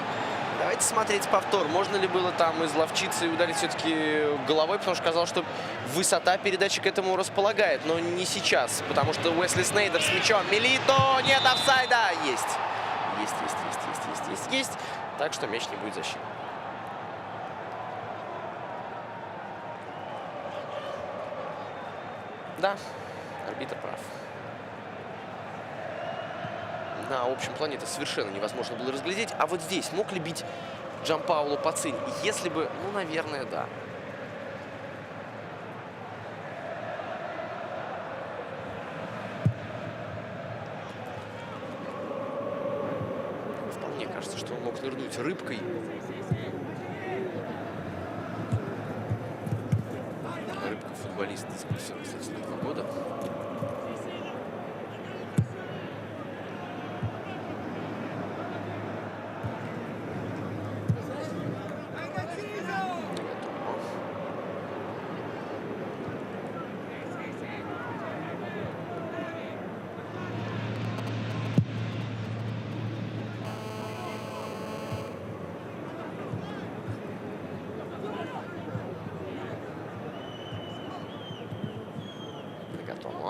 Давайте смотреть повтор. Можно ли было там изловчиться и ударить все-таки головой, потому что казалось, что высота передачи к этому располагает. Но не сейчас, потому что Уэсли Снейдер с мячом. Милито! Нет офсайда! Есть. Есть. Так что мяч не будет защиты. Да, арбитр прав. На общем плане это совершенно невозможно было разглядеть. А вот здесь мог ли бить Джанпаоло Пацини? Если бы, ну, наверное, да. Вполне кажется, что он мог нырнуть рыбкой. Рыбка-футболист с 42 года.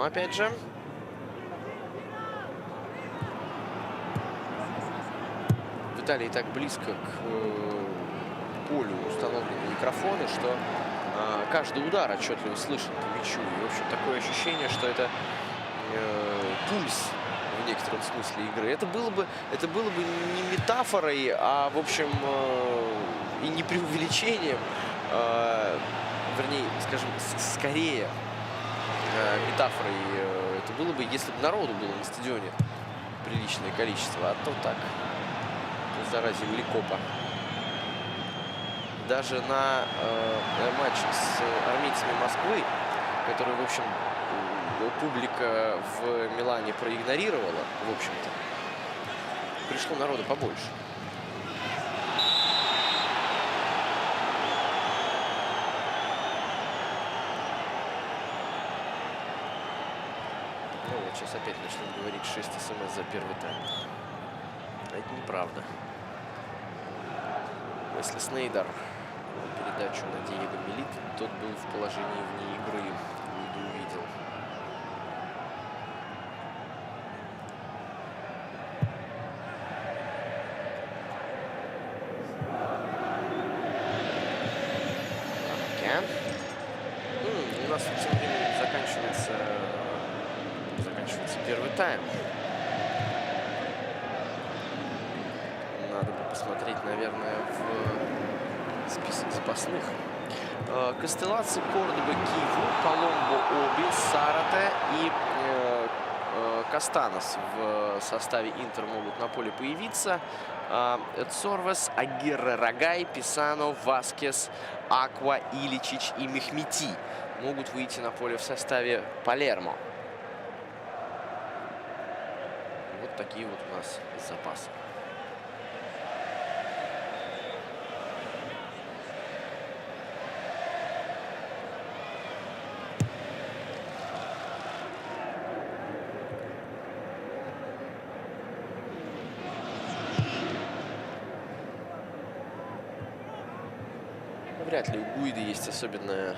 Опять же. В Италии так близко к полю установлены микрофоны, что каждый удар отчетливо слышен по мячу. И, в общем, такое ощущение, что это пульс в некотором смысле игры. Это было бы не метафорой, а, в общем, и не преувеличением. Вернее, скажем, скорее метафорой это было бы, если бы народу было на стадионе приличное количество, а то так, заразе Ликопа. Даже на матче с армейцами Москвы, который, в общем, публика в Милане проигнорировала, в общем-то, пришло народу побольше. Сейчас опять начнем говорить 6 смс за первый тайм. А это неправда. Если Снейдер передачу на Диего Милито, тот был в положении вне игры. Уиду увидел. У нас тем временем заканчивается первый тайм. Надо бы посмотреть, наверное, в список запасных. Кастеллаци, Кордоба, Киву, Паломбо, Оби, Сарате и Кастанос в составе Интер могут на поле появиться. Цорвес, Агирре, Рогай, Писано, Васкес, Аква, Иличич и Мехмети могут выйти на поле в составе Палермо. Вот такие вот у нас запасы. Вряд ли у Гуиды есть особенная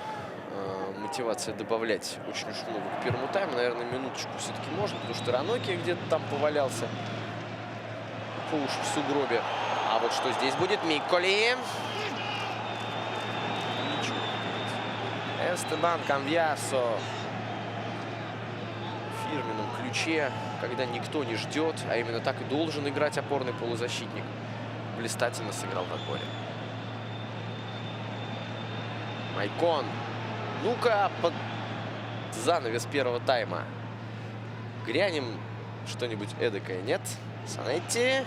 мотивация добавлять очень уж много к первому тайму. Наверное, минуточку все-таки можно, потому что Раноки где-то там повалялся по уши в сугробе. А вот что здесь будет? Микколи. Эстебан Камбьясо в фирменном ключе, когда никто не ждет, а именно так и должен играть опорный полузащитник. Блистательно сыграл в отборе. Майкон. Ну-ка, под занавес первого тайма грянем что-нибудь эдакое, нет? Санетти.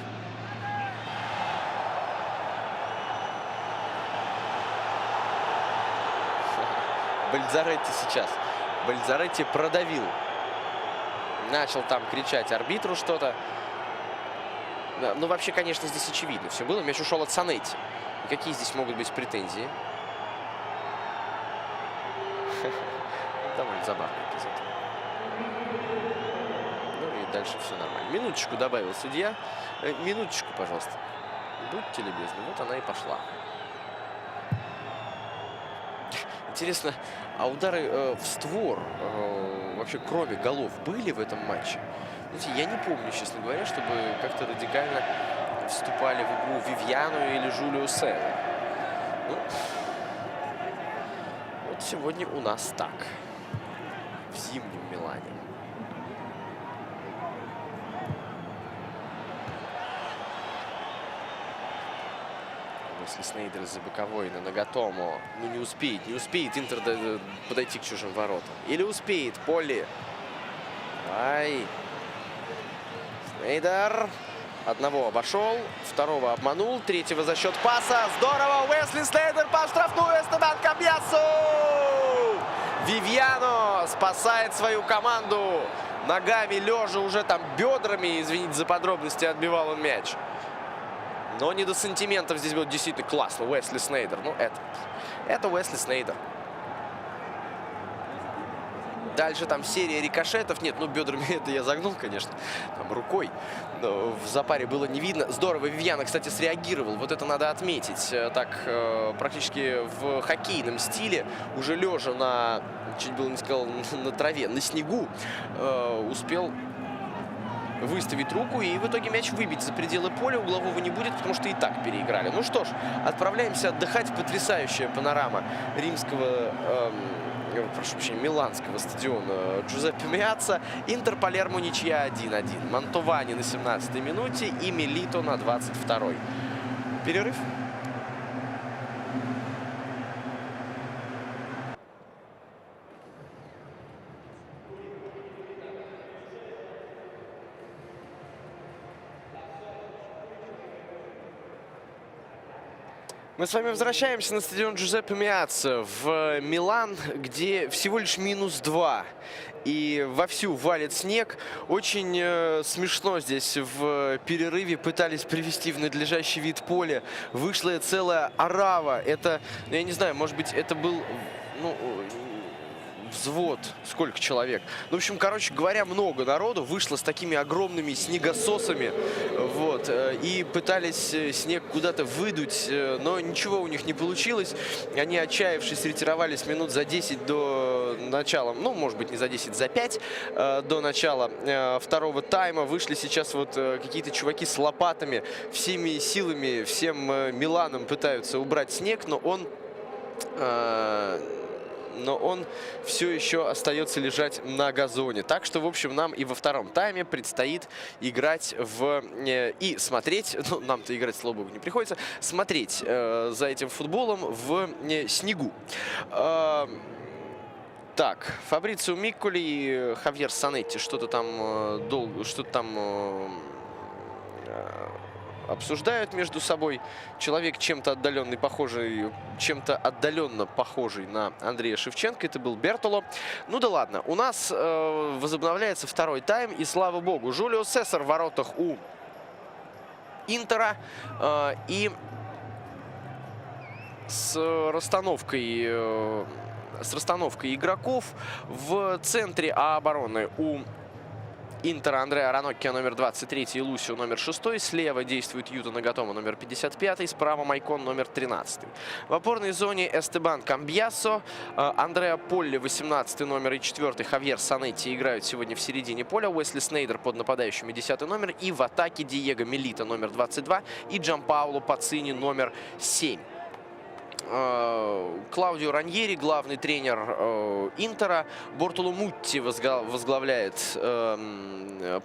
Бальзаретти сейчас. Бальзаретти продавил. Начал там кричать арбитру что-то. Ну, вообще, конечно, здесь очевидно все было. Мяч ушел от Санетти. И какие здесь могут быть претензии? Довольно забавный эпизод. Ну и дальше все нормально. Минуточку добавил судья. Минуточку, пожалуйста. Будьте любезны. Вот она и пошла. Интересно, а удары в створ, вообще кроме голов, были в этом матче? Знаете, я не помню, честно говоря, чтобы как-то радикально вступали в игру Вивьяну или Жулио Сева. Ну, вот сегодня у нас так. В зимнем Милане. Если Снейдер из-за боковой на Нагатому, ну не успеет Интер подойти к чужим воротам. Или успеет Полли. Ай. Снейдер. Одного обошел, второго обманул, третьего за счет паса. Здорово! Уэсли Снейдер по штрафную. Эстебан Камбьясо! Вивьяно спасает свою команду. Ногами, лежа, уже там бедрами, извините за подробности, отбивал он мяч. Но не до сантиментов здесь было действительно классно. Уэсли Снейдер. Ну, это Уэсли Снейдер. Дальше там серия рикошетов. Нет, ну бедрами это я загнул, конечно. Там рукой. Но в запаре было не видно. Здорово Вивьяно, кстати, среагировал. Вот это надо отметить. Так, практически в хоккейном стиле. Уже лежа на, чуть было не сказал, на траве, на снегу, успел выставить руку и в итоге мяч выбить за пределы поля. Углового не будет, потому что и так переиграли. Ну что ж, отправляемся отдыхать. Потрясающая панорама римского, прошу прощения, миланского стадиона Джузеппе Меацца. Интер Палермо ничья 1-1. Мантовани на 17-й минуте и Милито на 22-й. Перерыв. Мы с вами возвращаемся на стадион Джузеппе Меацца в Милан, где всего лишь -2. И вовсю валит снег. Очень смешно здесь в перерыве пытались привести в надлежащий вид поля. Вышла целая орава. Это, ну, я не знаю, может быть, это был, ну, взвод, сколько человек. Ну, в общем, короче говоря, много народу вышло с такими огромными снегососами. Вот. И пытались снег куда-то выдуть, но ничего у них не получилось. Они, отчаявшись, ретировались минут за 10 до начала, ну, может быть, не за 10, за 5 до начала второго тайма. Вышли сейчас вот какие-то чуваки с лопатами. Всеми силами, всем Миланом пытаются убрать снег, но он все еще остается лежать на газоне. Так что, в общем, нам и во втором тайме предстоит играть и смотреть, ну, нам-то играть, слава богу, не приходится, смотреть за этим футболом в снегу. Так, Фабрицио Микколи и Хавьер Санетти что-то там обсуждают между собой. Человек чем-то отдаленно похожий на Андрея Шевченко. Это был Бертоло. Ну да ладно. У нас возобновляется второй тайм. И слава богу, Жулио Сесар в воротах у Интера. И с расстановкой игроков в центре обороны у Интера Андреа Раноккио номер 23 и Лусио номер 6. Слева действует Юта Нагатомо номер 55. Справа Майкон номер 13. В опорной зоне Эстебан Камбьясо, Андреа Полли 18 номер и 4. Хавьер Санетти играют сегодня в середине поля. Уэсли Снейдер под нападающими 10 номер. И в атаке Диего Милито номер 22 и Джампауло Пацини номер 7. Клаудио Раньери, главный тренер Интера. Бортоло Мутти возглавляет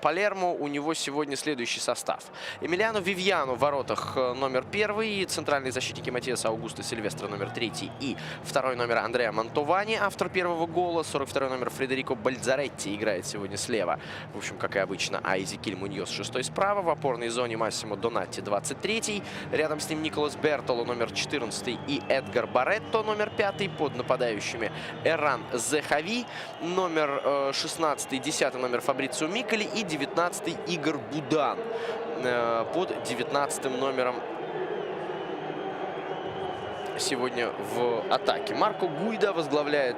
Палермо. У него сегодня следующий состав. Эмилиано Вивьяно в воротах номер 1. Центральные защитники Матиас Аугусто Сильвестро номер 3. И второй номер Андреа Мантовани, автор первого гола. 42-й номер Фредерико Бальзаретти играет сегодня слева. В общем, как и обычно, Эзекиль Муньос 6 справа. В опорной зоне Массимо Донатти 23. Рядом с ним Николас Бертоло номер 14 и Эдгар Баретто номер 5. Под нападающими Эран Зехави номер 16, 10 номер Фабрицио Миколи и 19 Игорь Будан под 19 номером сегодня в атаке. Марко Гуйда возглавляет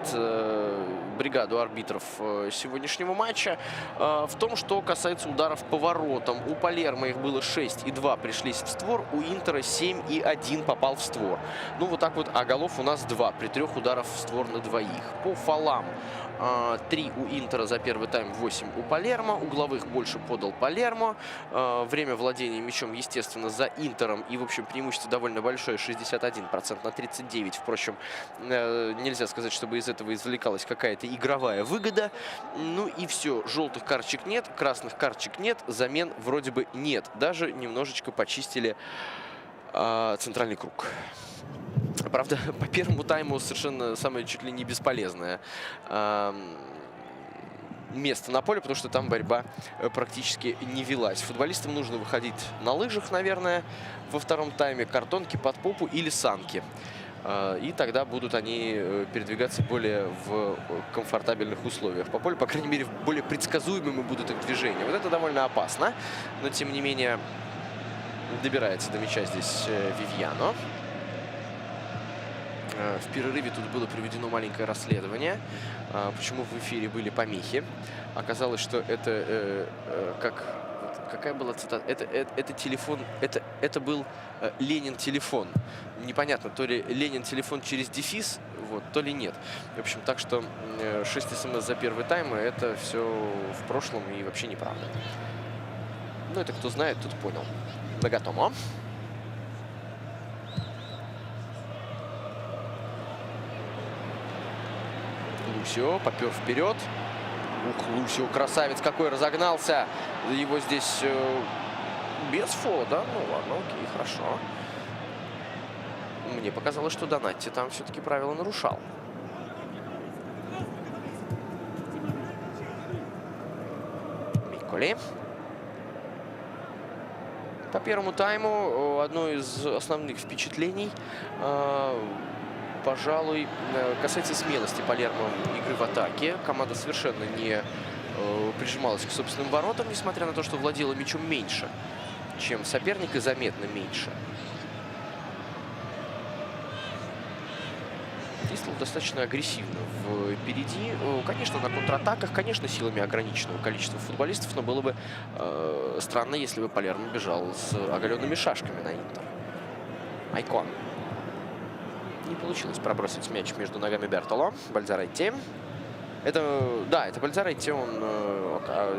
бригаду арбитров сегодняшнего матча. В том, что касается ударов по воротам. У Палермо их было 6 и 2 пришлись в створ. У Интера 7 и 1 попал в створ. Ну вот так вот, а голов у нас 2 при 3 ударах в створ на двоих. По фолам 3 у Интера за первый тайм, 8 у Палермо. Угловых больше подал Палермо. Время владения мячом, естественно, за Интером. И, в общем, преимущество довольно большое, 61% на 39%. Впрочем, нельзя сказать, чтобы из этого извлекалась какая-то игровая выгода. Ну и все. Желтых карточек нет, красных карточек нет, замен вроде бы нет. Даже немножечко почистили центральный круг. Правда, по первому тайму совершенно самое чуть ли не бесполезное место на поле, потому что там борьба практически не велась. Футболистам нужно выходить на лыжах, наверное, во втором тайме, картонки под попу или санки. И тогда будут они передвигаться более в комфортабельных условиях. По полю, по крайней мере, более предсказуемыми будут их движения. Вот это довольно опасно, но тем не менее добирается до мяча здесь Вивьяно. В перерыве тут было проведено маленькое расследование, почему в эфире были помехи. Оказалось, что это какая была цитата? Это телефон, это был Ленин телефон. Непонятно, то ли Ленин телефон через дефис, вот, то ли нет. В общем, так что 6 смс за первый тайм, это все в прошлом и вообще неправда. Ну, это кто знает, тот понял. Нагатомо. Лусио попер вперед. Ух, Лусио, красавец какой, разогнался. Его здесь без фола, да? Ну ладно, окей, хорошо. Мне показалось, что Донатти там все-таки правила нарушал. Миколи. По первому тайму одно из основных впечатлений, пожалуй, касается смелости Палермо игры в атаке. Команда совершенно не прижималась к собственным воротам, несмотря на то, что владела мячом меньше, чем соперник, и заметно меньше. Действовал достаточно агрессивно впереди. Конечно, на контратаках, конечно, силами ограниченного количества футболистов, но было бы странно, если бы Палермо бежал с оголенными шашками на Интер. Айкон. Не получилось пробросить мяч между ногами Бертоло. Бальзаретти. Это Бальзаретти, он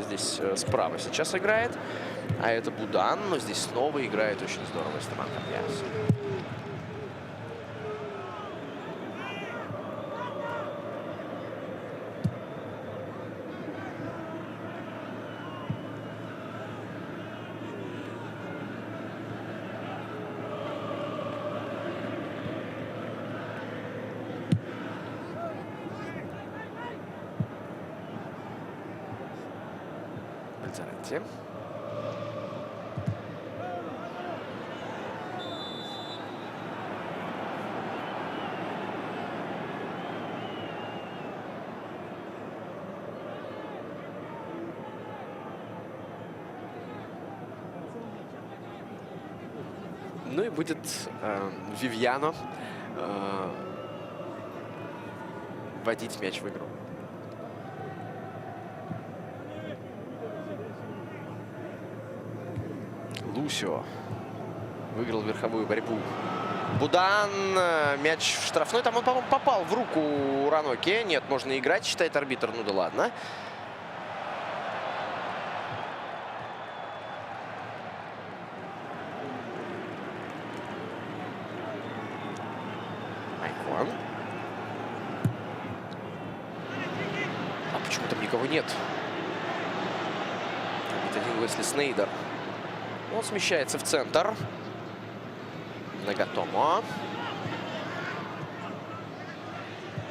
здесь справа сейчас играет. А это Будан, но здесь снова играет очень здорово Эстебан Капьяс. Бальзаретти. Ну и будет Вивьяно вводить мяч в игру. Лусио выиграл верховую борьбу. Будан, мяч в штрафной. Там он, по-моему, попал в руку Раноке. Нет, можно играть, считает арбитр. Ну да ладно. нет. Это один Уэсли Снейдер. Он смещается в центр. Нагатомо.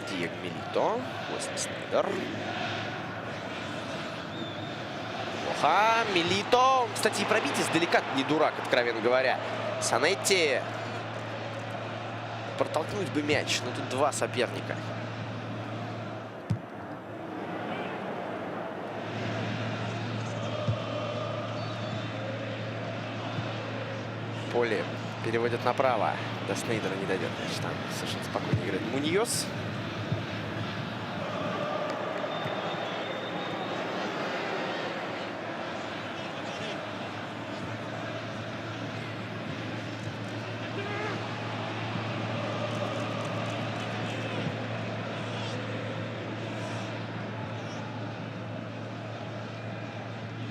Диего Милито. Уэсли Снейдер. Плохо. Милито. Кстати, и пробить издалека не дурак, откровенно говоря. Санетти. Протолкнуть бы мяч. Но тут два соперника. Поле переводят направо. До Снейдера не дойдет. Значит, там совершенно спокойно играет Муньос.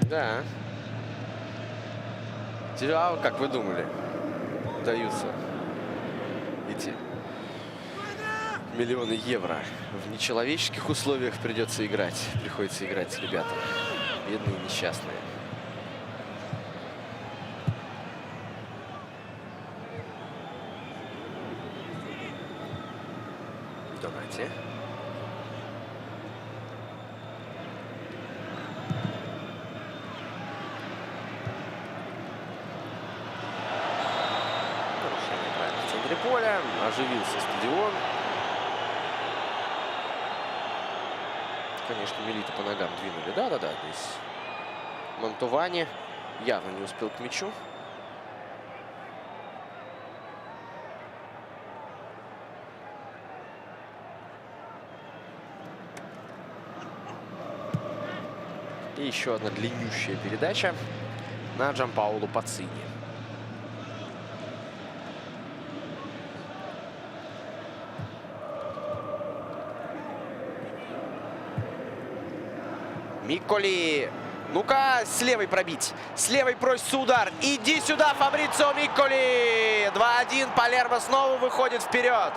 Да. А как вы думали, даются эти миллионы евро? В нечеловеческих условиях придется играть. Приходится играть, ребята. Бедные и несчастные. Давайте. Поля, оживился стадион. Конечно, Милито по ногам двинули. Да-да-да, здесь Мантовани явно не успел к мячу. И еще одна длиннющая передача на Джанпаоло Пацини. Микколи. Ну-ка, с левой пробить. С левой просится удар. Иди сюда, Фабрицио Микколи. 2-1. Палермо снова выходит вперед.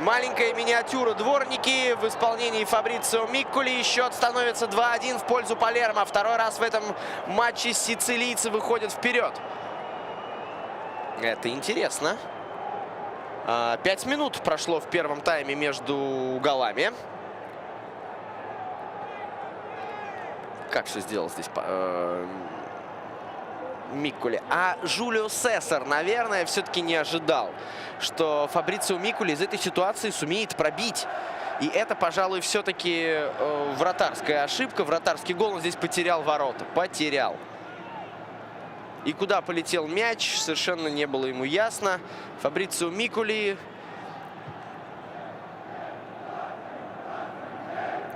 Маленькая миниатюра. Дворники в исполнении Фабрицио Микколи. Счет становится 2-1 в пользу Палермо. Второй раз в этом матче сицилийцы выходят вперед. Это интересно. 5 минут прошло в первом тайме между голами. Как все сделал здесь Микколи. А Жулио Сесар, наверное, все-таки не ожидал, что Фабрицио Микколи из этой ситуации сумеет пробить. И это, пожалуй, все-таки вратарская ошибка. Вратарский гол. Он здесь потерял ворота. Потерял. И куда полетел мяч, совершенно не было ему ясно. Фабрицио Микколи.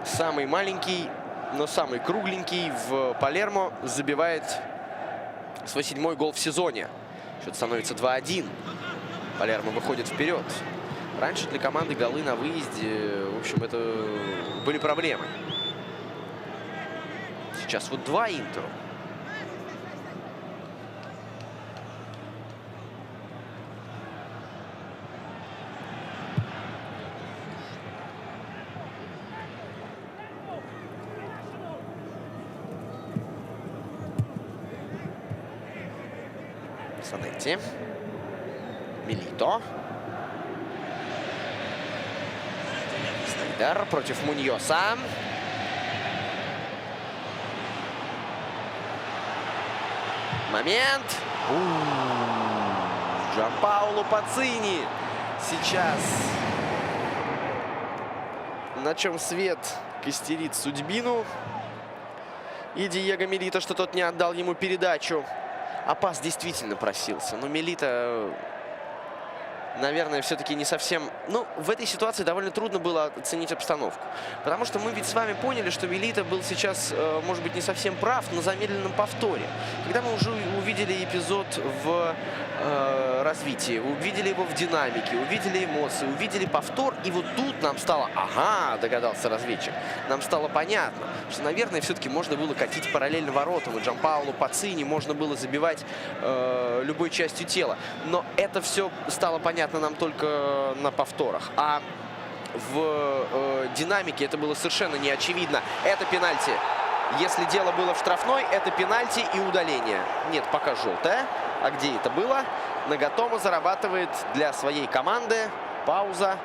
Самый маленький, но самый кругленький в Палермо, забивает свой 7-й гол в сезоне. Счет становится 2-1. Палермо выходит вперед. Раньше для команды голы на выезде, в общем, это были проблемы. Сейчас вот 2 Интеру. Санетти. Милито. Снейдер против Муньоса. Момент. Джанпаоло Пацини. Сейчас. На чем свет костерит судьбину. И Диего Милито, что тот не отдал ему передачу. А пас действительно просился. Но Милито, наверное, все-таки не совсем... Ну, в этой ситуации довольно трудно было оценить обстановку. Потому что мы ведь с вами поняли, что Милито был сейчас, может быть, не совсем прав на замедленном повторе. Когда мы уже увидели эпизод в развитии, увидели его в динамике, увидели эмоции, увидели повтор. И вот тут нам стало... Ага, догадался разведчик. Нам стало понятно, что, наверное, все-таки можно было катить параллельно воротам. И Джанпаоло Пацини можно было забивать любой частью тела. Но это все стало понятно нам только на повторах. А в динамике это было совершенно не очевидно. Это пенальти. Если дело было в штрафной, это пенальти и удаление. Нет, пока желтая. А где это было? Нагатомо зарабатывает для своей команды. Пауза.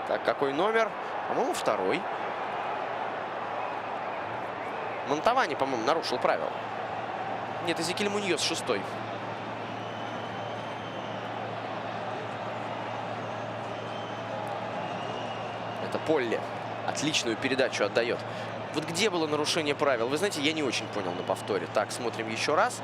Так, какой номер? По-моему, 2-й. Монтавани, по-моему, нарушил правила. Нет, Эзекиль Муньос 6-й. Это Полли. Отличную передачу отдает. Вот где было нарушение правил? Вы знаете, я не очень понял на повторе. Так, смотрим еще раз.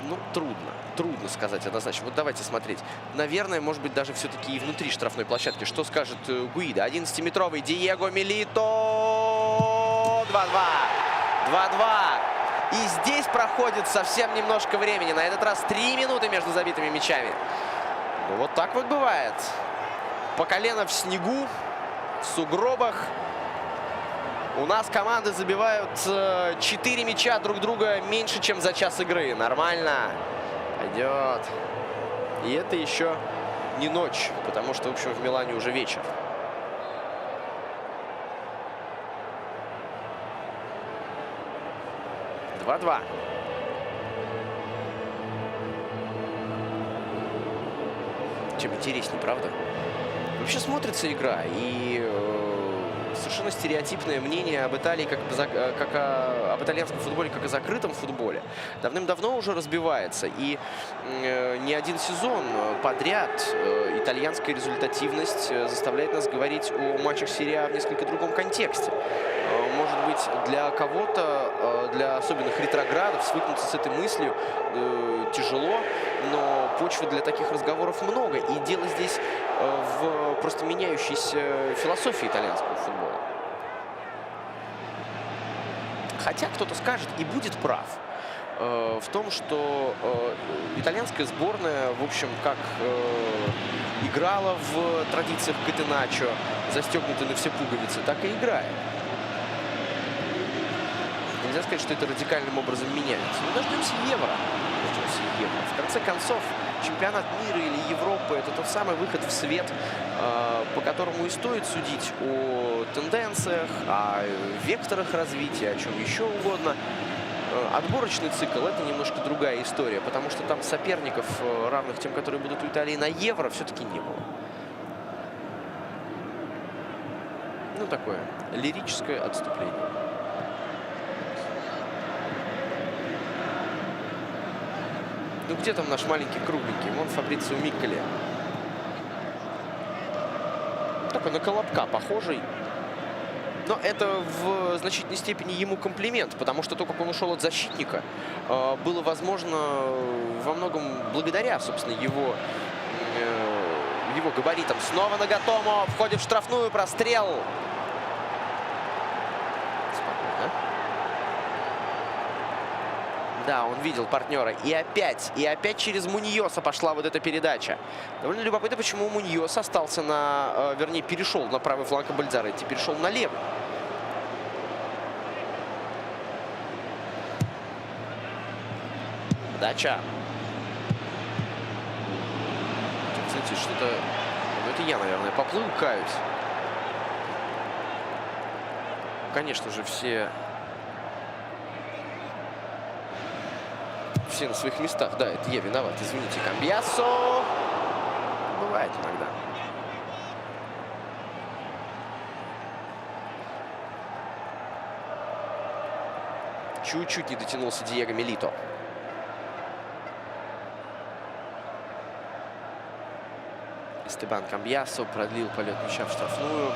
Ну, трудно сказать однозначно. Вот давайте смотреть. Наверное, может быть, даже все-таки и внутри штрафной площадки. Что скажет Гуида? 11-метровый Диего Милито. 2-2. 2-2. И здесь проходит совсем немножко времени. На этот раз 3 минуты между забитыми мячами. Ну, вот так вот бывает. По колено в снегу, в сугробах. У нас команды забивают 4 мяча друг друга меньше, чем за час игры. Нормально. Пойдет. И это еще не ночь, потому что, в общем, в Милане уже вечер. Два-два. Чем интереснее, правда? Вообще смотрится игра, и совершенно стереотипное мнение об Италии, об итальянском футболе, как о закрытом футболе, давным-давно уже разбивается. И не один сезон подряд итальянская результативность заставляет нас говорить о матчах серии А в несколько другом контексте. Может быть, для кого-то, для особенных ретроградов, свыкнуться с этой мыслью тяжело, но почвы для таких разговоров много. И дело здесь в просто меняющейся философии итальянского футбола. Хотя кто-то скажет и будет прав в том, что итальянская сборная, в общем, как играла в традициях Катеначо, застегнуты на все пуговицы, так и играет. Нельзя сказать, что это радикальным образом меняется. Но дождемся Евро. В конце концов, чемпионат мира или Европы — это тот самый выход в свет, по которому и стоит судить о тенденциях, о векторах развития, о чем еще угодно. Отборочный цикл — это немножко другая история, потому что там соперников, равных тем, которые будут у Италии на Евро, все-таки не было. Ну, такое лирическое отступление. Ну, где там наш маленький кругленький? Вон Фабрицио Микколи. Такой на Колобка похожий. Но это в значительной степени ему комплимент, потому что то, как он ушел от защитника, было возможно во многом благодаря, собственно, его габаритам. Снова Нагатомо входит в штрафную, прострел. Спокойно. Да, он видел партнера. И опять через Муньоса пошла вот эта передача. Довольно любопытно, почему Муньос остался вернее, перешел на правый фланг Бальзаретти, перешел на левый. Подача. Кстати, что-то... Ну, это я, наверное, поплыл, каюсь. Конечно же, все на своих местах. Да, это я виноват. Извините, Камбьясо. Бывает иногда. Чуть-чуть не дотянулся Диего Милито. Эстебан Камбьясо продлил полет мяча в штрафную.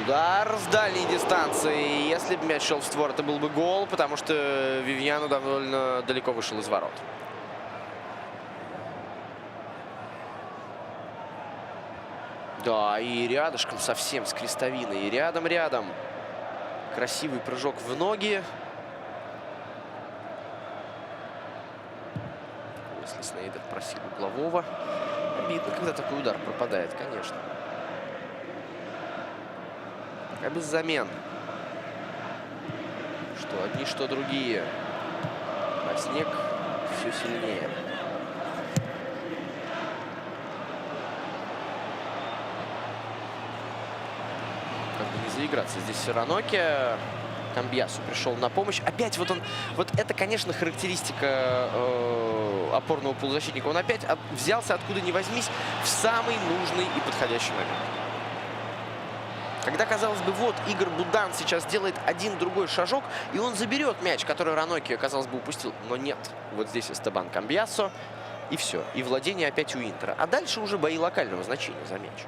Удар с дальней дистанции. Если бы мяч шел в створ, это был бы гол, потому что Вивьяно довольно далеко вышел из ворот. Да, и рядышком совсем с крестовиной. И рядом. Красивый прыжок в ноги. Если Снейдер просил углового. Обидно, когда такой удар пропадает, конечно. А без замен. Что одни, что другие. А снег все сильнее. Как бы не заиграться здесь Сираноки. Камбьясу пришел на помощь. Опять вот он... Вот это, конечно, характеристика опорного полузащитника. Он опять взялся откуда ни возьмись в самый нужный и подходящий момент. Когда, казалось бы, вот Игорь Будан сейчас делает один другой шажок, и он заберет мяч, который Раноки, казалось бы, упустил. Но нет. Вот здесь Эстебан Камбьясо. И все. И владение опять у Интера. А дальше уже бои локального значения за мяч.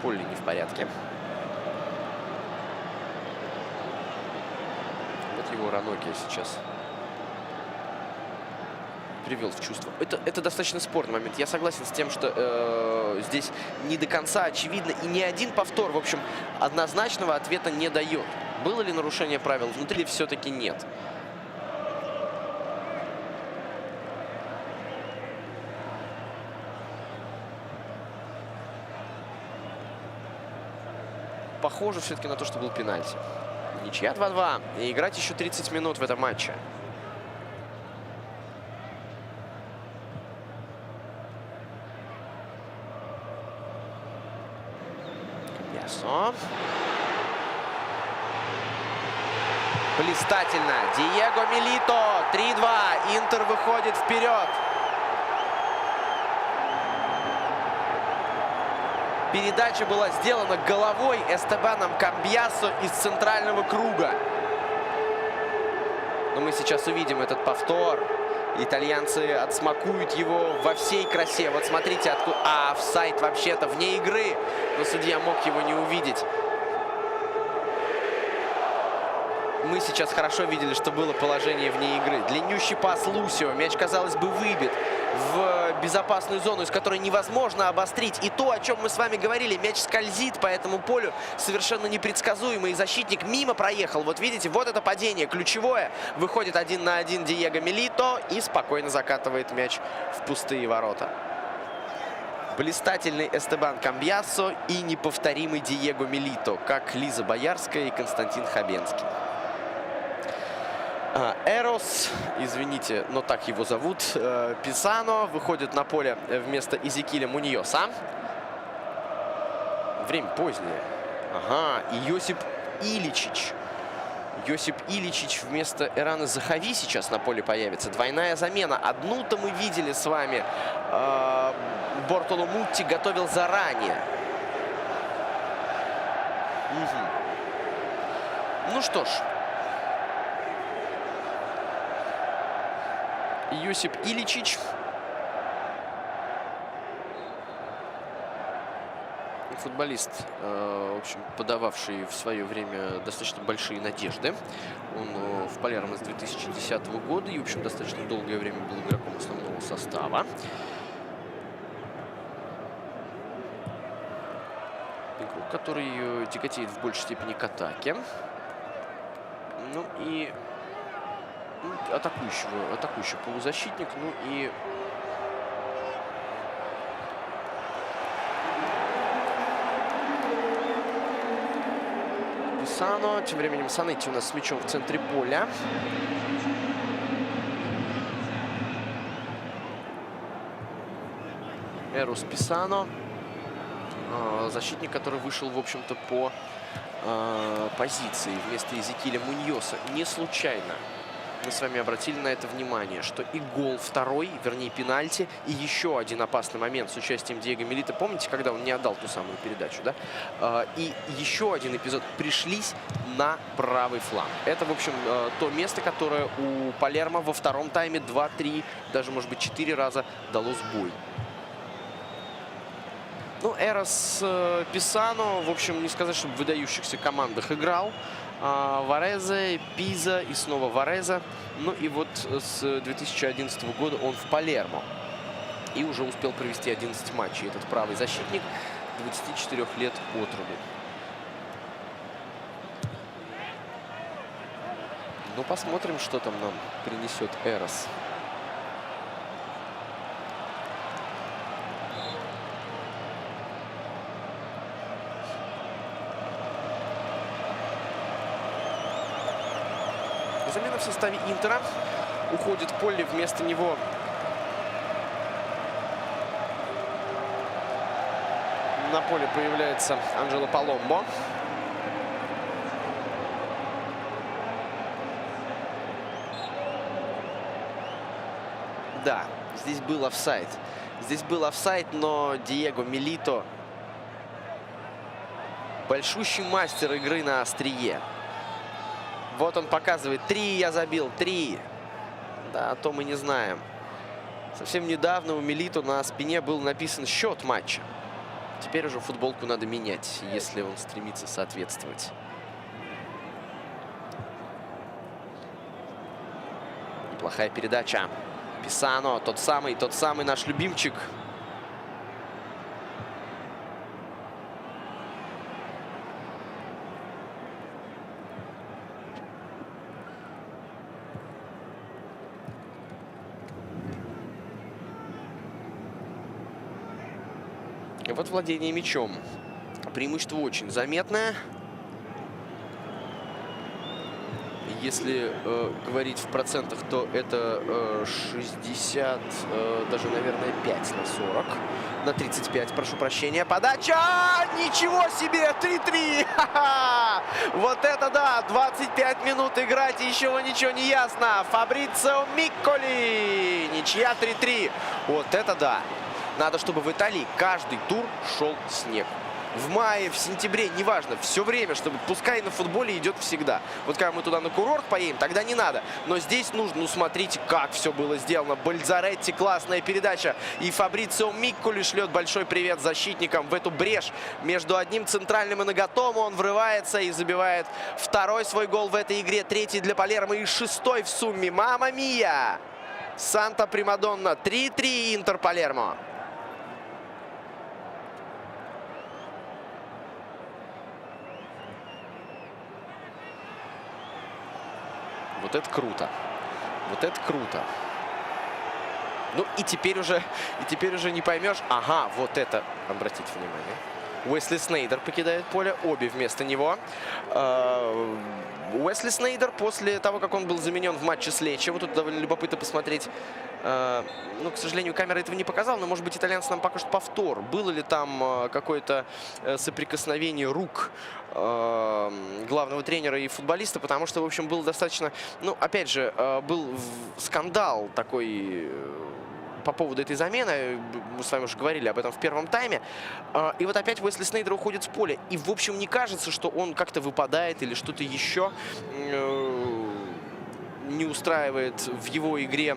Поле не в порядке. Вот его Раноки сейчас привел в чувство. Это достаточно спорный момент. Я согласен с тем, что здесь не до конца очевидно. И ни один повтор, в общем, однозначного ответа не дает. Было ли нарушение правил внутри, все-таки нет. Похоже все-таки на то, что был пенальти. Ничья 2-2. И играть еще 30 минут в этом матче. Камбьясо. Блистательно. Диего Милито. 3-2. Интер выходит вперед. Передача была сделана головой Эстебаном Камбьясо из центрального круга. Но мы сейчас увидим этот повтор. Итальянцы отсмакуют его во всей красе. Вот смотрите, откуда... офсайд вообще-то вне игры. Но судья мог его не увидеть. Мы сейчас хорошо видели, что было положение вне игры. Длиннющий пас Лусио. Мяч, казалось бы, выбит в безопасную зону, из которой невозможно обострить. И то, о чем мы с вами говорили, мяч скользит по этому полю совершенно непредсказуемо. И защитник мимо проехал. Вот видите, вот это падение ключевое. Выходит 1 на 1 Диего Милито и спокойно закатывает мяч в пустые ворота. Блистательный Эстебан Камбьясо и неповторимый Диего Милито, как Лиза Боярская и Константин Хабенский. Эрос, извините, но так его зовут, Писано выходит на поле вместо Изекиля Муньоса. Время позднее. Ага, и Йосип Иличич. Йосип Иличич вместо Эрана Захави сейчас на поле появится. Двойная замена. Одну-то мы видели с вами. Бортоло Мутти готовил заранее. Ну что ж. Йосип Иличич. Футболист, в общем, подававший в свое время достаточно большие надежды. Он в Палермо с 2010 года и, в общем, достаточно долгое время был игроком основного состава. Игрок, который тяготеет в большей степени к атаке. Ну и атакующий полузащитник. Ну и Писано. Тем временем Санетти у нас с мячом в центре поля. Эрос Писано. Защитник, который вышел, в общем-то, по позиции вместо Изекиля Муньоса. Не случайно мы с вами обратили на это внимание, что и гол второй, вернее пенальти, и еще один опасный момент с участием Диего Милито. Помните, когда он не отдал ту самую передачу, да? И еще один эпизод пришлись на правый фланг. Это, в общем, то место, которое у Палермо во втором тайме 2-3, даже, может быть, 4 раза дало сбой. Ну, Эрос Писано, в общем, не сказать, что в выдающихся командах играл. Варезе, Пиза и снова Вареза. Ну и вот с 2011 года он в Палермо. И уже успел провести 11 матчей. Этот правый защитник 24 лет от роду. Ну, посмотрим, что там нам принесет Эрос. Замена в составе Интера. Уходит Полли, вместо него на поле появляется Анджело Паломбо. Да, здесь был офсайд. Здесь был офсайд, но Диего Милито большущий мастер игры на острие. Вот он показывает. 3 я забил. 3. Да, то мы не знаем. Совсем недавно у Милито на спине был написан счет матча. Теперь уже футболку надо менять, если он стремится соответствовать. Неплохая передача. Писано, тот самый наш любимчик. И вот владение мячом. Преимущество очень заметное. Если говорить в процентах, то это 60, даже, наверное, 5 на 40. На 35, прошу прощения. Подача! Ничего себе! 3-3! Вот это да! 25 минут играть, и еще ничего не ясно. Фабрицио Микколи! Ничья 3-3. Вот это да! Надо, чтобы в Италии каждый тур шел снег. В мае, в сентябре, неважно, все время, чтобы пускай на футболе идет всегда. Вот когда мы туда на курорт поедем, тогда не надо. Но здесь нужно, ну смотрите, как все было сделано. Бальзаретти, классная передача. И Фабрицио Микколи шлет большой привет защитникам в эту брешь. Между одним центральным и Нагатомо он врывается и забивает второй свой гол в этой игре. 3-й для Палермо и 6-й в сумме. Мамма мия! Санта Примадонна. 3-3 Интер Палермо. Вот это круто. Вот это круто. Ну и теперь уже не поймешь. Ага, вот это. Обратите внимание. Уэсли Снейдер покидает поле. Обе вместо него. Уэсли Снейдер после того, как он был заменен в матче с Лечи. Вот тут довольно любопытно посмотреть. Ну, к сожалению, камера этого не показала. Но, может быть, итальянцы нам покажут повтор. Было ли там какое-то соприкосновение рук главного тренера и футболиста. Потому что, в общем, было достаточно... Ну, опять же, был скандал такой... по поводу этой замены, мы с вами уже говорили об этом в первом тайме. И вот опять Уэсли Снейдер уходит с поля. И, в общем, не кажется, что он как-то выпадает или что-то еще не устраивает в его игре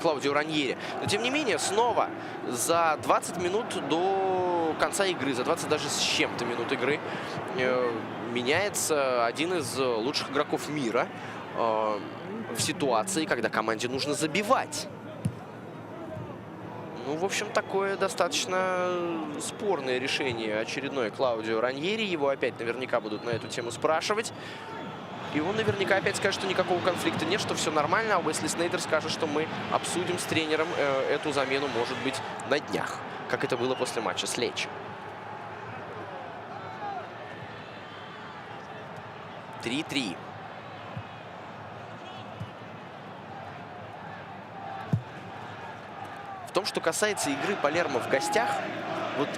Клаудио Раньери. Но, тем не менее, снова за 20 минут до конца игры, за 20 даже с чем-то минут игры, меняется один из лучших игроков мира в ситуации, когда команде нужно забивать. Ну, в общем, такое достаточно спорное решение очередное Клаудио Раньери. Его опять наверняка будут на эту тему спрашивать. И он наверняка опять скажет, что никакого конфликта нет, что все нормально. А Уэсли Снейдер скажет, что мы обсудим с тренером эту замену, может быть, на днях. Как это было после матча с Лечи. 3-3. В том, что касается игры Палермо в гостях, вот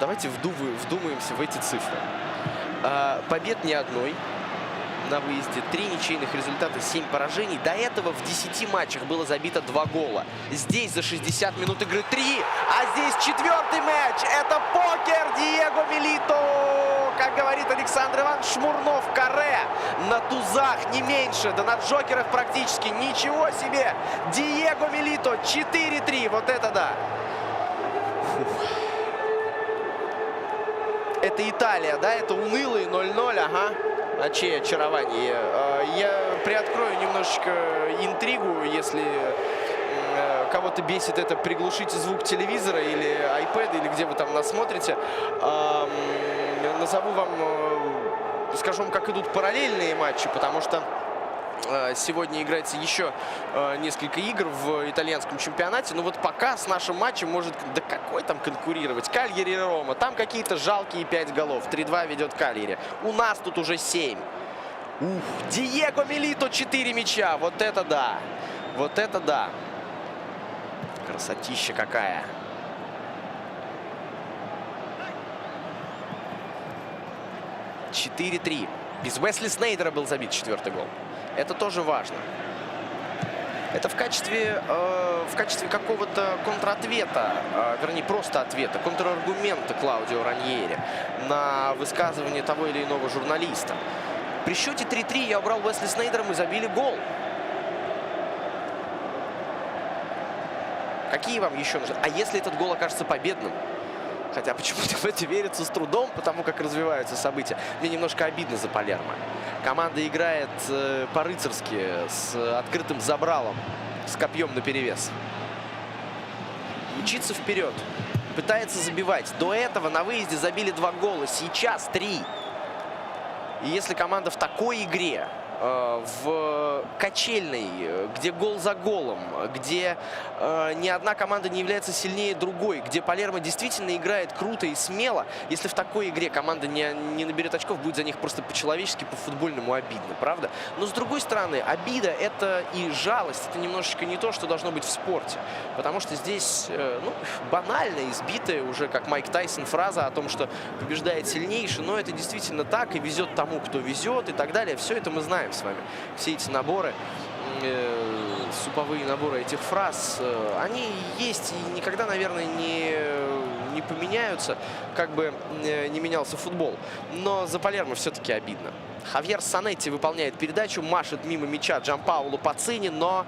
давайте вдумаемся в эти цифры. Побед ни одной на выезде, 3 ничейных результата, 7 поражений. До этого в 10 матчах было забито 2 гола. Здесь за 60 минут игры 3, а здесь 4-й матч. Это покер Диего Милито. Как говорит Александр Иванович Шмурнов, каре на тузах не меньше, да на джокерах практически. Ничего себе! Диего Милито 4-3. Вот это да! Это Италия, да? Это унылые 0-0, ага. А чье очарование? Я приоткрою немножечко интригу, если кого-то бесит это, приглушите звук телевизора или iPad, или где вы там нас смотрите. Назову вам скажу вам, как идут параллельные матчи, потому что сегодня играется еще несколько игр в итальянском чемпионате. Но вот пока с нашим матчем может, да какой там конкурировать, Кальяри и Рома. Там какие-то жалкие 5 голов. 3-2 ведет Кальяри. У нас тут уже 7. Диего Милито 4 мяча. Вот это да. Вот это да. Красотища какая. 4-3. Без Уэсли Снейдера был забит 4-й гол. Это тоже важно. Это в качестве какого-то контратвета, вернее, просто ответа, контраргумента Клаудио Раньери на высказывание того или иного журналиста. При счете 3-3 я убрал Уэсли Снейдера, мы забили гол. Какие вам еще нужны? А если этот гол окажется победным? Хотя почему-то в это верится с трудом, потому как развиваются события. Мне немножко обидно за Палермо. Команда играет по-рыцарски, с открытым забралом, с копьем наперевес. Мчится вперед, пытается забивать. До этого на выезде забили 2 гола, сейчас 3. И если команда в такой игре, в качельной, где гол за голом, где ни одна команда не является сильнее другой, где Палермо действительно играет круто и смело, если в такой игре команда не наберет очков, будет за них просто по-человечески, по-футбольному обидно, правда? Но с другой стороны, обида — это и жалость, это немножечко не то, что должно быть в спорте. Потому что здесь, ну, банально избитая уже, как Майк Тайсон, фраза о том, что побеждает сильнейший, но это действительно так, и везет тому, кто везет, и так далее. Все это мы знаем с вами. Все эти наборы, суповые наборы этих фраз, они есть и никогда, наверное, не поменяются, как бы не менялся футбол. Но за Палермо все-таки обидно. Хавьер Санетти выполняет передачу, машет мимо мяча Джанпаоло Пацини, но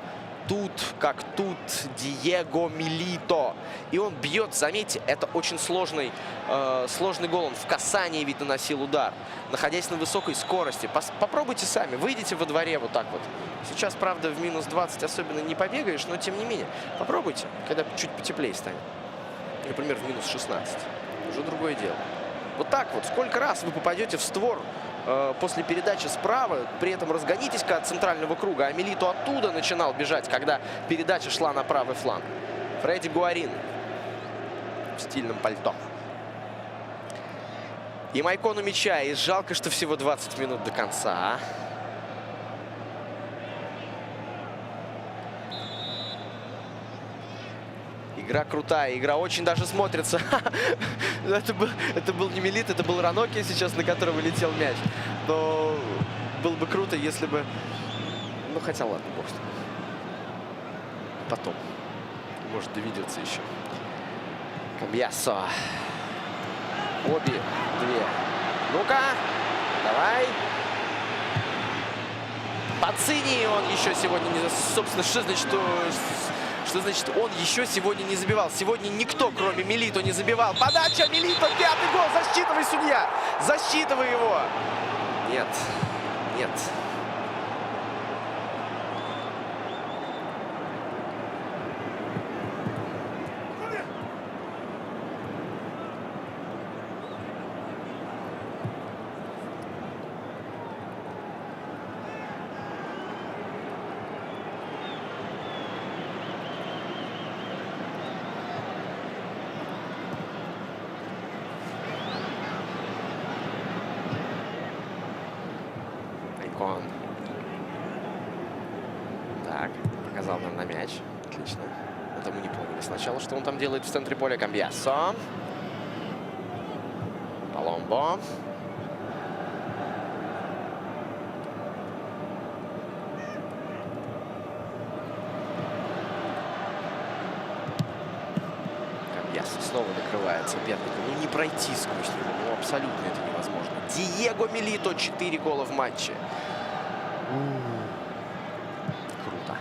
тут, как тут, Диего Милито. И он бьет, заметьте, это очень сложный гол. Он в касании ведь наносил удар, находясь на высокой скорости. Попробуйте сами, выйдите во дворе вот так вот. Сейчас, правда, в минус 20 особенно не побегаешь, но тем не менее. Попробуйте, когда чуть потеплее станет. Например, в минус 16. Уже другое дело. Вот так вот, сколько раз вы попадете в створ после передачи справа, при этом разгонитесь-ка от центрального круга. А Милито оттуда начинал бежать, когда передача шла на правый фланг. Фредди Гуарин в стильном пальто. И Майкону мяча. И жалко, что всего 20 минут до конца. Игра крутая, игра очень даже смотрится. Это был не Милито, это был Раноки сейчас, на которого летел мяч. Но было бы круто, если бы... Ну, хотя ладно, бог с ним. Потом. Может доведется еще. Камбьясо. Обе две. Ну-ка, давай. Пацини, он еще сегодня не... Собственно, что значит, он еще сегодня не забивал? Сегодня никто, кроме Милито, не забивал. Подача Милито, 5-й гол. Засчитывай, судья. Засчитывай его. Нет. Нет. Так, показал нам на мяч. Отлично. Это мы не поняли сначала, что он там делает в центре поля. Камбьясо. Паломбо. Камбьясо снова накрывает соперника. Ну не пройти сквозь него. Ну абсолютно это невозможно. Диего Милито, 4 гола в матче. Круто.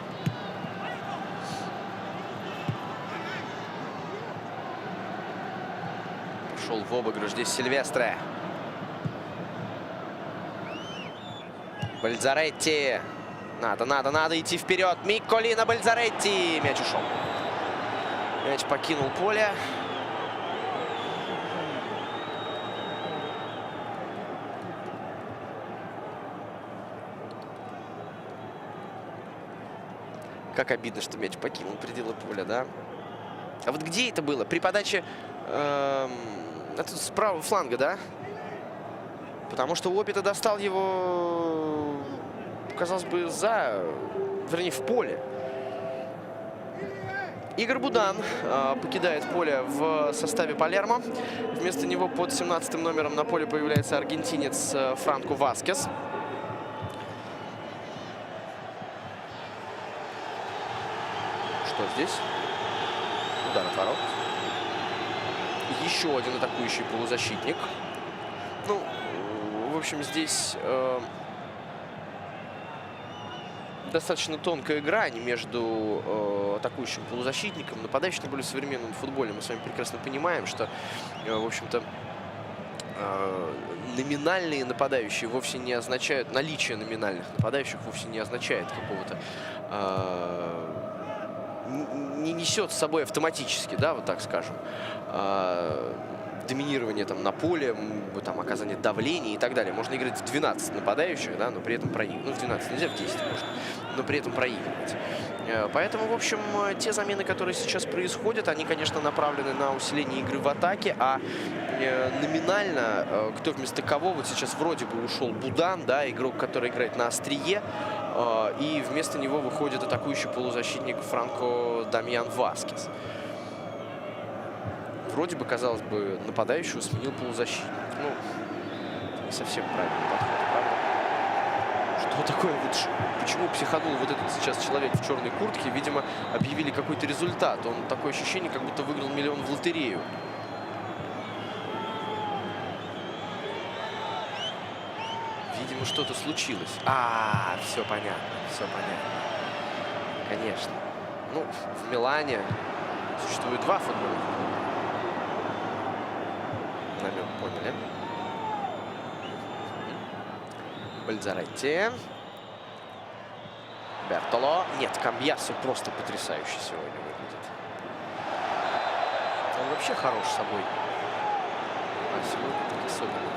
Пошел в обыгрыш здесь Сильвестре. Бальзаретти. Надо идти вперед. Микколино Бальзаретти. Мяч ушел. Мяч покинул поле. Как обидно, что мяч покинул пределы поля, да? А вот где это было? При подаче с правого фланга, да? Потому что Опита достал его, казалось бы, вернее, в поле. Игорь Будан покидает поле в составе Палермо. Вместо него под 17-м номером на поле появляется аргентинец Франко Васкес. Что здесь? Удар от ворот. Еще один атакующий полузащитник. Ну, в общем, здесь достаточно тонкая грань между атакующим полузащитником, нападающим. Тем более в современном футболе мы с вами прекрасно понимаем, что, в общем-то, номинальные нападающие вовсе не означают, наличие номинальных нападающих вовсе не означает какого-то, не несет с собой автоматически, да, вот так скажем, доминирование там на поле, там, оказание давления и так далее. Можно играть в 12 нападающих, да, но при этом проигрывать. Ну, в 12 нельзя, в 10 можно, но при этом проигрывать. Поэтому, в общем, те замены, которые сейчас происходят, они, конечно, направлены на усиление игры в атаке, а номинально, кто вместо кого, вот сейчас вроде бы ушел Будан, да, игрок, который играет на острие, и вместо него выходит атакующий полузащитник Франко Дамьян Васкес. Вроде бы, казалось бы, нападающего сменил полузащитник. Ну, не совсем правильный подход, правда? Что такое? Вот, почему психанул вот этот сейчас человек в черной куртке? Видимо, объявили какой-то результат. Он такое ощущение, как будто выиграл миллион в лотерею. Видимо, что-то случилось. Все понятно, все понятно. Конечно. Ну, в Милане существует два футбольных клуба. Намек поняли. Бальзаретти. Бертоло. Нет, Камбьясо просто потрясающе сегодня выглядит. Он вообще хорош собой. А сегодня так особенно.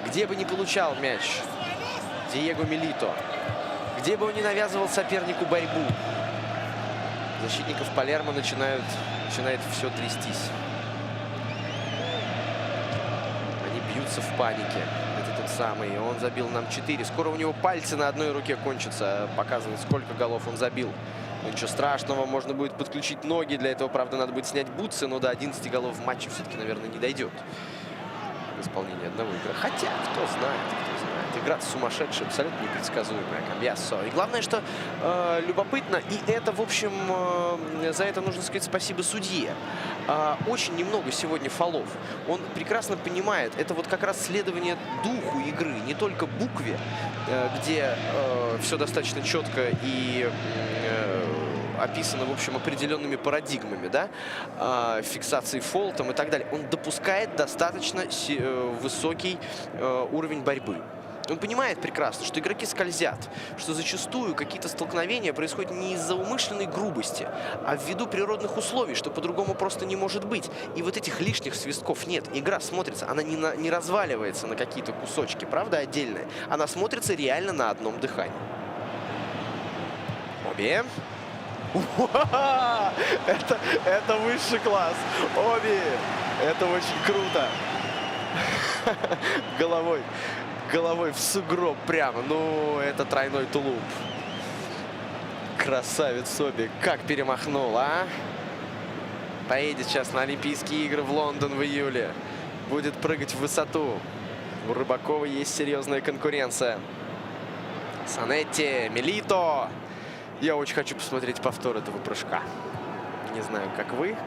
Где бы ни получал мяч Диего Милито, где бы он ни навязывал сопернику борьбу, защитников Палермо начинает все трястись. Они бьются в панике. Это тот самый. Он забил нам 4. Скоро у него пальцы на одной руке кончатся. Показывает, сколько голов он забил. Ну, ничего страшного, можно будет подключить ноги. Для этого, правда, надо будет снять бутсы, но до 11 голов в матче все-таки, наверное, не дойдет. Исполнение одного игры. Хотя, кто знает, кто знает. Игра сумасшедшая, абсолютно непредсказуемая. Камбьясо. И главное, что любопытно, и это, в общем, за это нужно сказать спасибо судье. Очень немного сегодня фолов. Он прекрасно понимает, это вот как раз следование духу игры, не только букве, где все достаточно четко и описано, в общем, определенными парадигмами, да, фиксацией фолтом и так далее. Он допускает достаточно высокий уровень борьбы. Он понимает прекрасно, что игроки скользят, что зачастую какие-то столкновения происходят не из-за умышленной грубости, а ввиду природных условий, что по-другому просто не может быть. И вот этих лишних свистков нет. Игра смотрится, она не разваливается на какие-то кусочки, правда, отдельные. Она смотрится реально на одном дыхании. Оби. Это высший класс. Оби. Это очень круто. Головой в сугроб прямо. Ну, это тройной тулуп. Красавец Оби. Как перемахнул, а? Поедет сейчас на Олимпийские игры в Лондон в июле. Будет прыгать в высоту. У Рыбакова есть серьезная конкуренция. Санетти, Милито. Я очень хочу посмотреть повтор этого прыжка. Не знаю, как вы.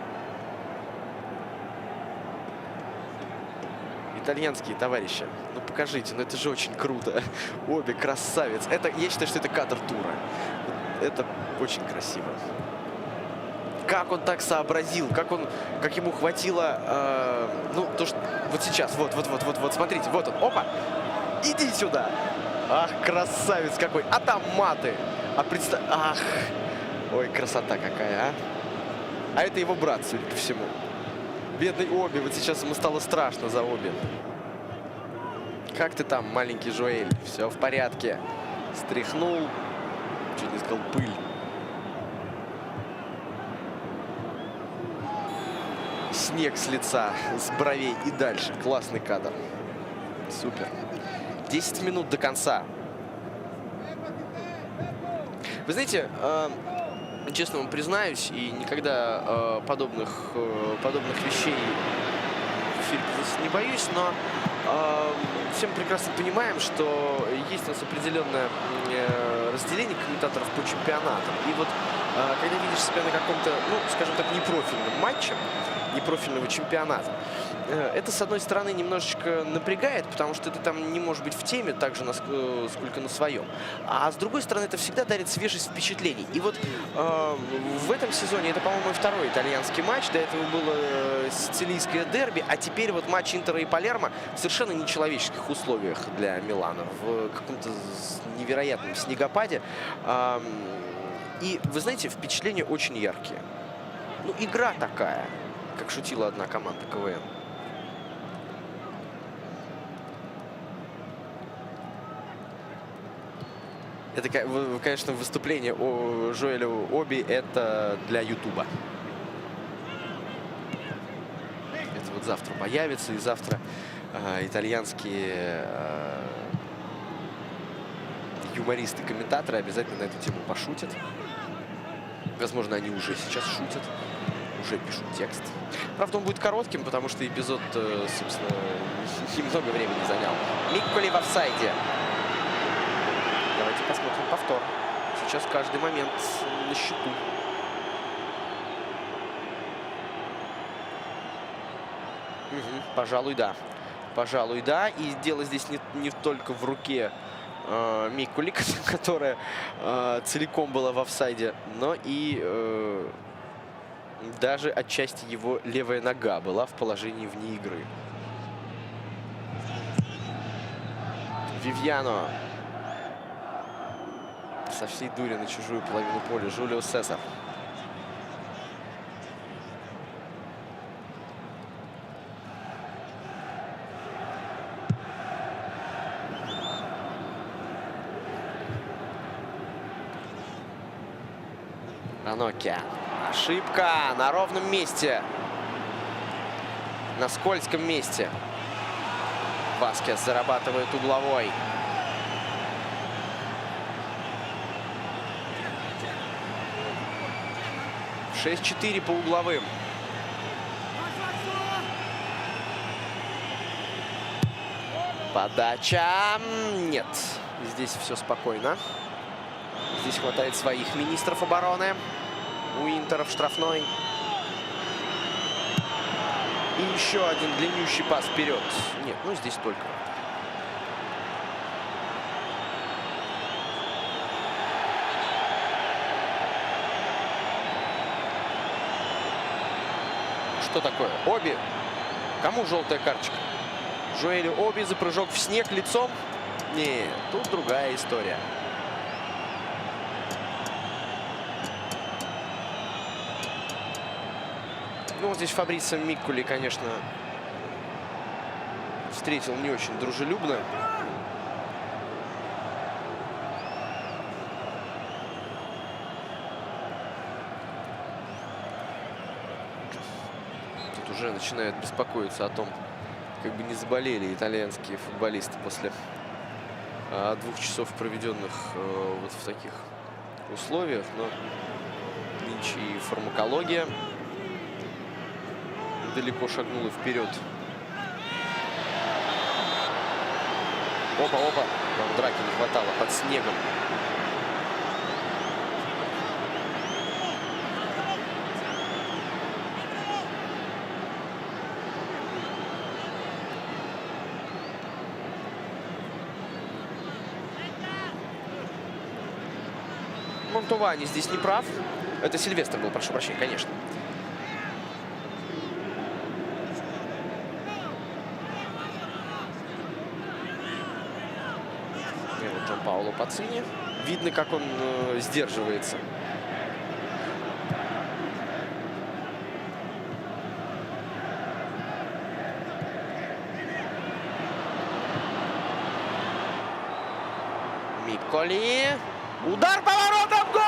Итальянские товарищи, ну покажите, ну это же очень круто. Оби красавец. Я считаю, что это кадр тура. Это очень красиво. как он так сообразил, как ему хватило, ну, то, что вот сейчас, вот, смотрите, вот он, опа, иди сюда. Ах, красавец какой, а там маты. Ах, ой, красота какая, а. А это его брат, судя по всему. Бедный Оби, вот сейчас ему стало страшно за Оби. Как ты там, маленький Жоэль? Все в порядке. Стряхнул, чуть не сказал, пыль. Снег с лица, с бровей и дальше. Классный кадр. Супер. 10 минут до конца. Вы знаете, честно вам признаюсь, и никогда подобных вещей в эфире не боюсь, но все мы прекрасно понимаем, что есть у нас определенное разделение комментаторов по чемпионатам. И вот когда видишь себя на каком-то, ну, скажем так, непрофильном матче, непрофильного чемпионата, это, с одной стороны, немножечко напрягает, потому что ты там не можешь быть в теме так же, сколько на своем. А с другой стороны, это всегда дарит свежесть впечатлений. И вот в этом сезоне это, по-моему, второй итальянский матч. До этого было сицилийское дерби, а теперь вот матч Интера и Палермо в совершенно нечеловеческих условиях для Милана. В каком-то невероятном снегопаде. И, вы знаете, впечатления очень яркие. Ну, игра такая, как шутила одна команда КВН. Это, конечно, выступление о Жоэле Оби, это для Ютуба. Это вот завтра появится, и завтра итальянские юмористы, комментаторы обязательно на эту тему пошутят. Возможно, они уже сейчас шутят, уже пишут текст. Правда, он будет коротким, потому что эпизод, собственно, немного времени занял. Микколи в офсайде. Давайте посмотрим повтор. Сейчас каждый момент на счету. Пожалуй, да. Пожалуй, да. И дело здесь не только в руке Микколи, которая целиком была в офсайде, но и даже отчасти его левая нога была в положении вне игры. Вивьяно со всей дури на чужую половину поля. Жулио Сесар. Ранокия. Ошибка на ровном месте. На скользком месте. Васкес зарабатывает угловой. — 6-4 по угловым. Подача. Нет. Здесь все спокойно. Здесь хватает своих министров обороны. У Интера в штрафной. И еще один длиннющий пас вперед. Нет, ну здесь только. Что такое? Оби. Кому желтая карточка? Жоэлю Оби за прыжок в снег лицом? Нет, тут другая история. Ну, здесь Фабрицио Микколи, конечно, встретил не очень дружелюбно. Тут уже начинает беспокоиться о том, как бы не заболели итальянские футболисты после 2 часов, проведенных вот в таких условиях. Но нынче и фармакология далеко шагнула вперед. Опа-опа. Там драки не хватало под снегом. Монтувани здесь не прав. Это Сильвестр был, прошу прощения, конечно. И вот Джанпаоло Пацини. Видно, как он сдерживается. Микколи. Удар поворотом. Гол!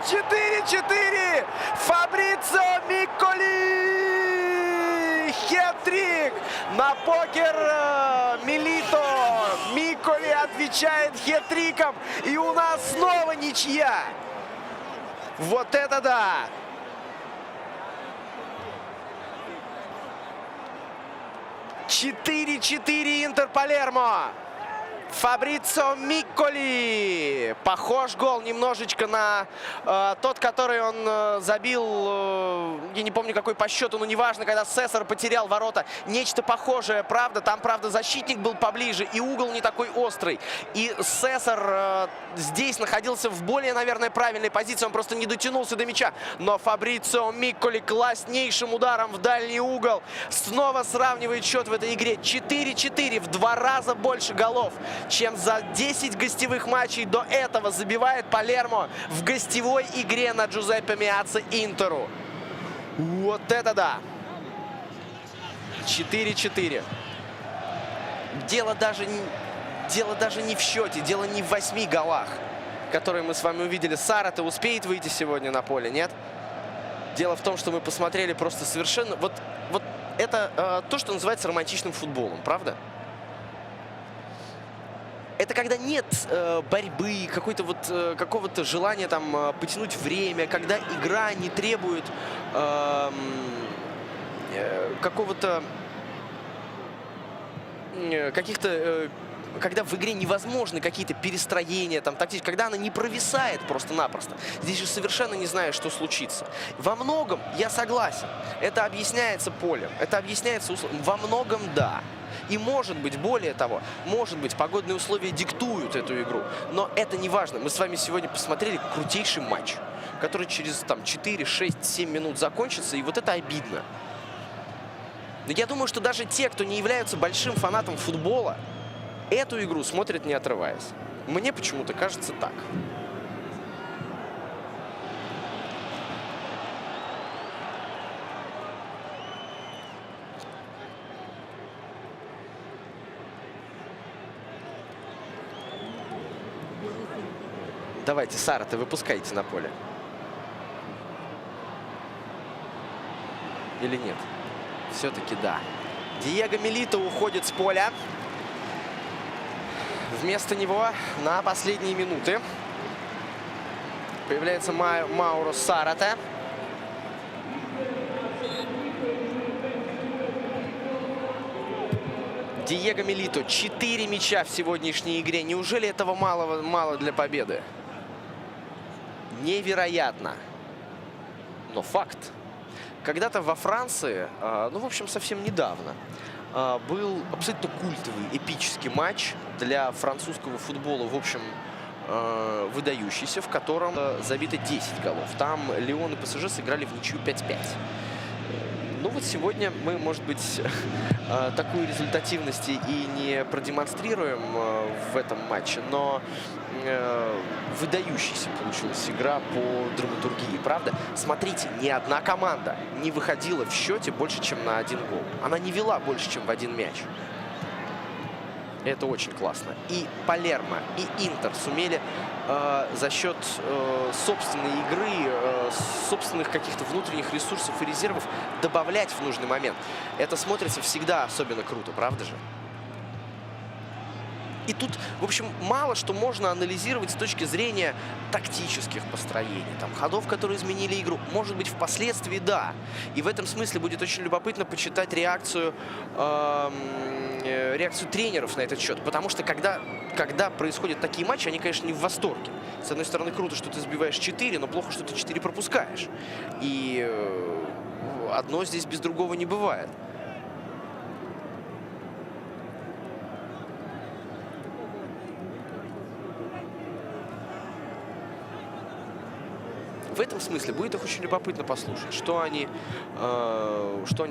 4-4. Фабрицио Микколи. Хет-трик на покер Милито. Микколи отвечает хет-триком. И у нас снова ничья. Вот это да! «4-4 Интер Палермо». Фабрицио Микколи. Похож гол немножечко на тот, который он забил, я не помню какой по счету, но неважно, когда Сесар потерял ворота. Нечто похожее, правда. Там, правда, защитник был поближе и угол не такой острый. И Сесар здесь находился в более, наверное, правильной позиции. Он просто не дотянулся до мяча. Но Фабрицио Микколи класснейшим ударом в дальний угол снова сравнивает счет в этой игре. 4-4. В 2 раза больше голов, чем за 10 гостевых матчей до этого забивает Палермо в гостевой игре на Джузеппе Меацци Интеру. Вот это да! 4-4. Дело даже не в счете, дело не в 8 голах, которые мы с вами увидели. Сарате успеет выйти сегодня на поле, нет? Дело в том, что мы посмотрели просто совершенно... Вот это то, что называется романтичным футболом, правда? Это когда нет борьбы, какого-то желания там потянуть время, когда игра не требует когда в игре невозможны какие-то перестроения, там, тактически, когда она не провисает просто-напросто. Здесь же совершенно не знаешь, что случится. Во многом я согласен. Это объясняется полем, это объясняется во многом да. И может быть, более того, может быть, погодные условия диктуют эту игру. Но это не важно. Мы с вами сегодня посмотрели крутейший матч, который через там 4, 6, 7 минут закончится. И вот это обидно. Но я думаю, что даже те, кто не являются большим фанатом футбола, эту игру смотрят не отрываясь. Мне почему-то кажется так. Давайте, Сарате, выпускайте на поле. Или нет? Все-таки да. Диего Милито уходит с поля. Вместо него на последние минуты появляется Мауро Сарате. Диего Милито. 4 мяча в сегодняшней игре. Неужели этого мало для победы? Невероятно. Но факт. Когда-то во Франции, ну, в общем, совсем недавно, был абсолютно культовый, эпический матч для французского футбола, в общем, выдающийся, в котором забито 10 голов. Там Лион и ПСЖ сыграли в ничью 5-5. Ну вот сегодня мы, может быть, такую результативность и не продемонстрируем в этом матче, но выдающаяся получилась игра по драматургии, правда? Смотрите, ни одна команда не выходила в счете больше, чем на 1 гол. Она не вела больше, чем в 1 мяч. Это очень классно. И Палермо, и Интер сумели за счет собственной игры, собственных каких-то внутренних ресурсов и резервов добавлять в нужный момент. Это смотрится всегда особенно круто, правда же? И тут, в общем, мало что можно анализировать с точки зрения тактических построений, там, ходов, которые изменили игру. Может быть, впоследствии да. И в этом смысле будет очень любопытно почитать реакцию тренеров на этот счет. Потому что когда происходят такие матчи, они, конечно, не в восторге. С одной стороны, круто, что ты забиваешь 4, но плохо, что ты 4 пропускаешь. И одно здесь без другого не бывает. в этом смысле будет их очень любопытно послушать, что они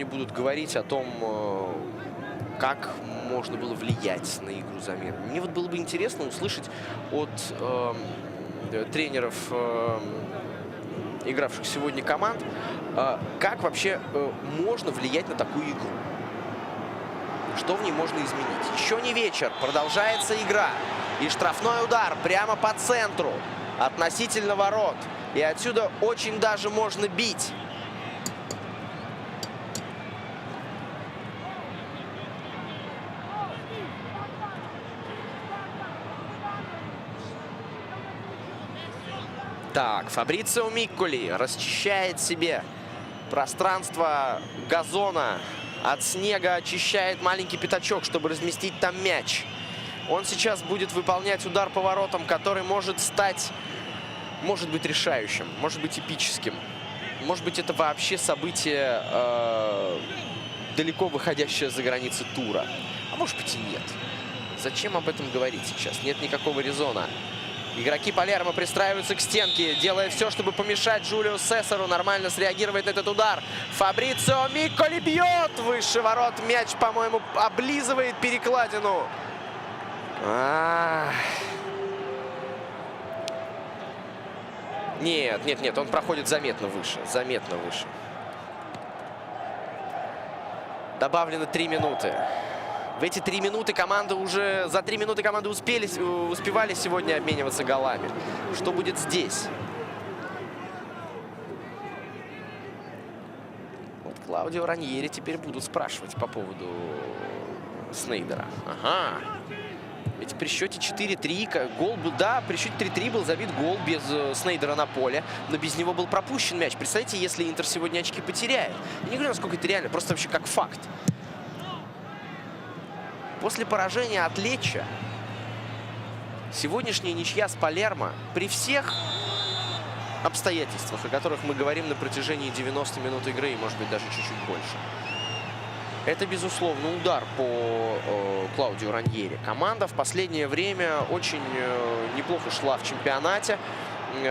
будут говорить о том, как можно было влиять на игру замены. Мне вот было бы интересно услышать от тренеров игравших сегодня команд, как вообще можно влиять на такую игру. Что в ней можно изменить? Еще не вечер. Продолжается игра. И штрафной удар прямо по центру относительно ворот. И отсюда очень даже можно бить. Так, Фабрицио Микколи расчищает себе пространство газона. От снега очищает маленький пятачок, чтобы разместить там мяч. Он сейчас будет выполнять удар по воротам, который может быть решающим, может быть эпическим. Может быть, это вообще событие, далеко выходящее за границы тура. А может быть и нет. Зачем об этом говорить сейчас? Нет никакого резона. Игроки Палермо пристраиваются к стенке, делая все, чтобы помешать Джулио Сесару нормально среагировать на этот удар. Фабрицио Микколи бьет выше ворот. Мяч, по-моему, облизывает перекладину. Нет, он проходит заметно выше. Заметно выше. Добавлено 3 минуты. В эти 3 минуты за 3 минуты команды успевали сегодня обмениваться голами. Что будет здесь? Вот Клаудио Раньери теперь будут спрашивать по поводу Снейдера. Ага. Ведь при счете 4-3 гол был, да, при счете 3-3 был забит гол без Снейдера на поле, но без него был пропущен мяч. Представьте, если Интер сегодня очки потеряет. Я не говорю, насколько это реально, просто вообще как факт. После поражения от Леччо сегодняшняя ничья с Палермо при всех обстоятельствах, о которых мы говорим на протяжении 90 минут игры и, может быть, даже чуть-чуть больше. Это, безусловно, удар по Клаудио Раньери. Команда в последнее время очень неплохо шла в чемпионате.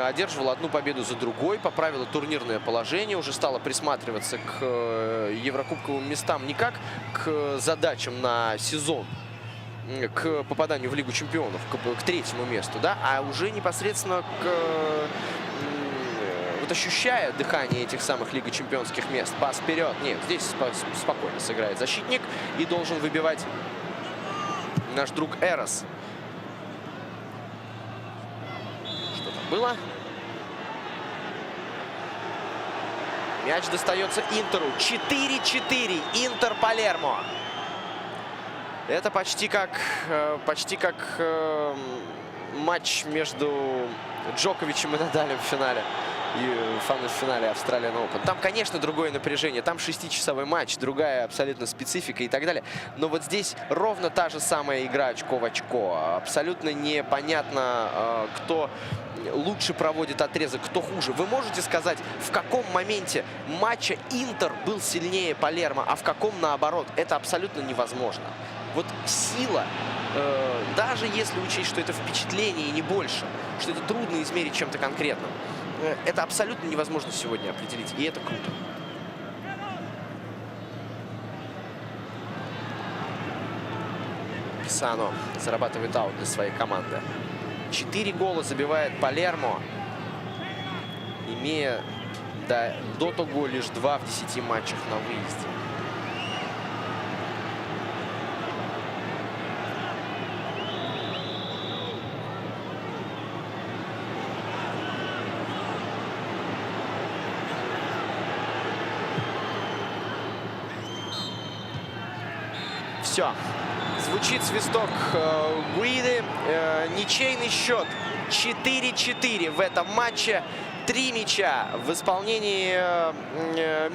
Одерживала одну победу за другой, поправила турнирное положение, уже стала присматриваться к еврокубковым местам не как к задачам на сезон, к попаданию в Лигу чемпионов, к 3-му месту, да, а уже непосредственно вот ощущая дыхание этих самых Лига чемпионских мест. Пас вперед. Нет, здесь спокойно сыграет защитник и должен выбивать наш друг Эрос. Было. Мяч достается Интеру. 4-4. Интер Палермо. Это почти как матч между Джоковичем и Надалем в финале. В финале Australian Open. Там, конечно, другое напряжение. Там 6-часовой матч, другая абсолютно специфика и так далее. Но вот здесь ровно та же самая игра очко в очко. Абсолютно непонятно, кто лучше проводит отрезок, кто хуже. Вы можете сказать, в каком моменте матча Интер был сильнее Палермо, а в каком наоборот? Это абсолютно невозможно. Вот сила, даже если учесть, что это впечатление и не больше, что это трудно измерить чем-то конкретным, это абсолютно невозможно сегодня определить, и это круто. Писано зарабатывает аут для своей команды. 4 гола забивает Палермо, имея до того лишь 2 в 10 матчах на выезде. Все. Звучит свисток Гуиды. Ничейный счет 4-4 в этом матче. 3 мяча в исполнении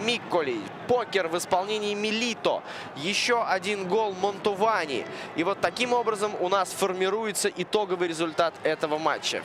Микколи. Покер в исполнении Милито. Еще 1 гол Монтувани. И вот таким образом у нас формируется итоговый результат этого матча.